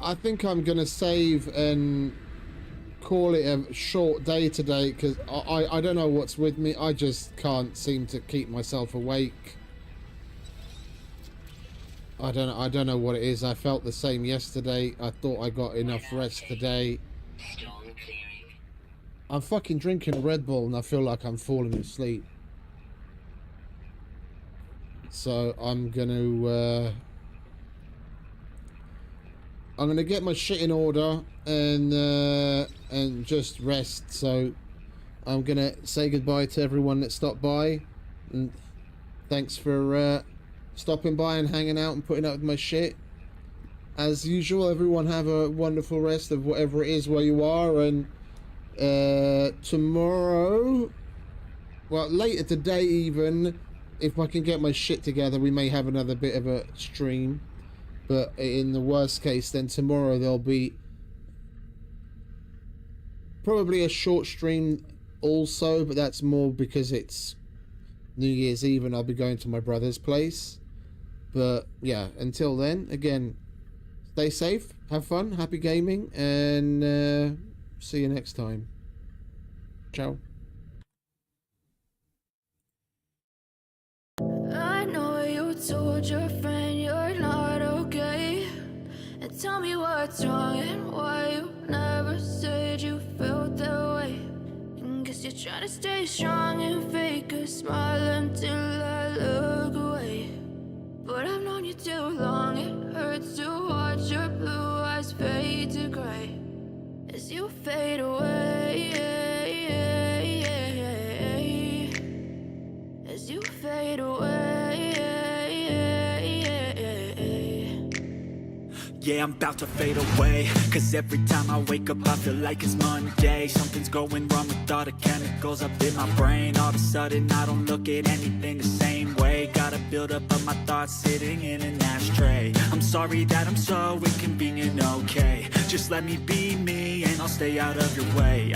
Speaker 3: I think I'm gonna save and call it a short day today, because I don't know what's with me. I just can't seem to keep myself awake. I don't know what it is. I felt the same yesterday. I thought I got enough rest today.
Speaker 4: Storm clearing.
Speaker 3: I'm fucking drinking a Red Bull and I feel like I'm falling asleep. So I'm gonna get my shit in order and just rest. So I'm gonna say goodbye to everyone that stopped by, and thanks for stopping by and hanging out and putting up with my shit. As usual, everyone have a wonderful rest of whatever it is where you are, and tomorrow, well, later today even, if I can get my shit together, we may have another bit of a stream. But in the worst case, then tomorrow there'll be probably a short stream also, but that's more because it's New Year's Eve and I'll be going to my brother's place. But yeah, until then, again, stay safe, have fun, happy gaming, and see you next time. Ciao.
Speaker 5: I know you told your friend you're not okay, and tell me what's wrong and why you never said you felt that way. And guess you're trying to stay strong and fake a smile until I look away. But I've known you too long, it hurts to watch your blue eyes fade to gray as you fade away, as you fade away.
Speaker 2: Yeah, I'm about to fade away, cause every time I wake up I feel like it's Monday. Something's going wrong with all the chemicals up in my brain. All of a sudden I don't look at anything the same way. Got a buildup of my thoughts sitting in an ashtray. I'm sorry that I'm so inconvenient, okay. Just let me be me and I'll stay out of your way.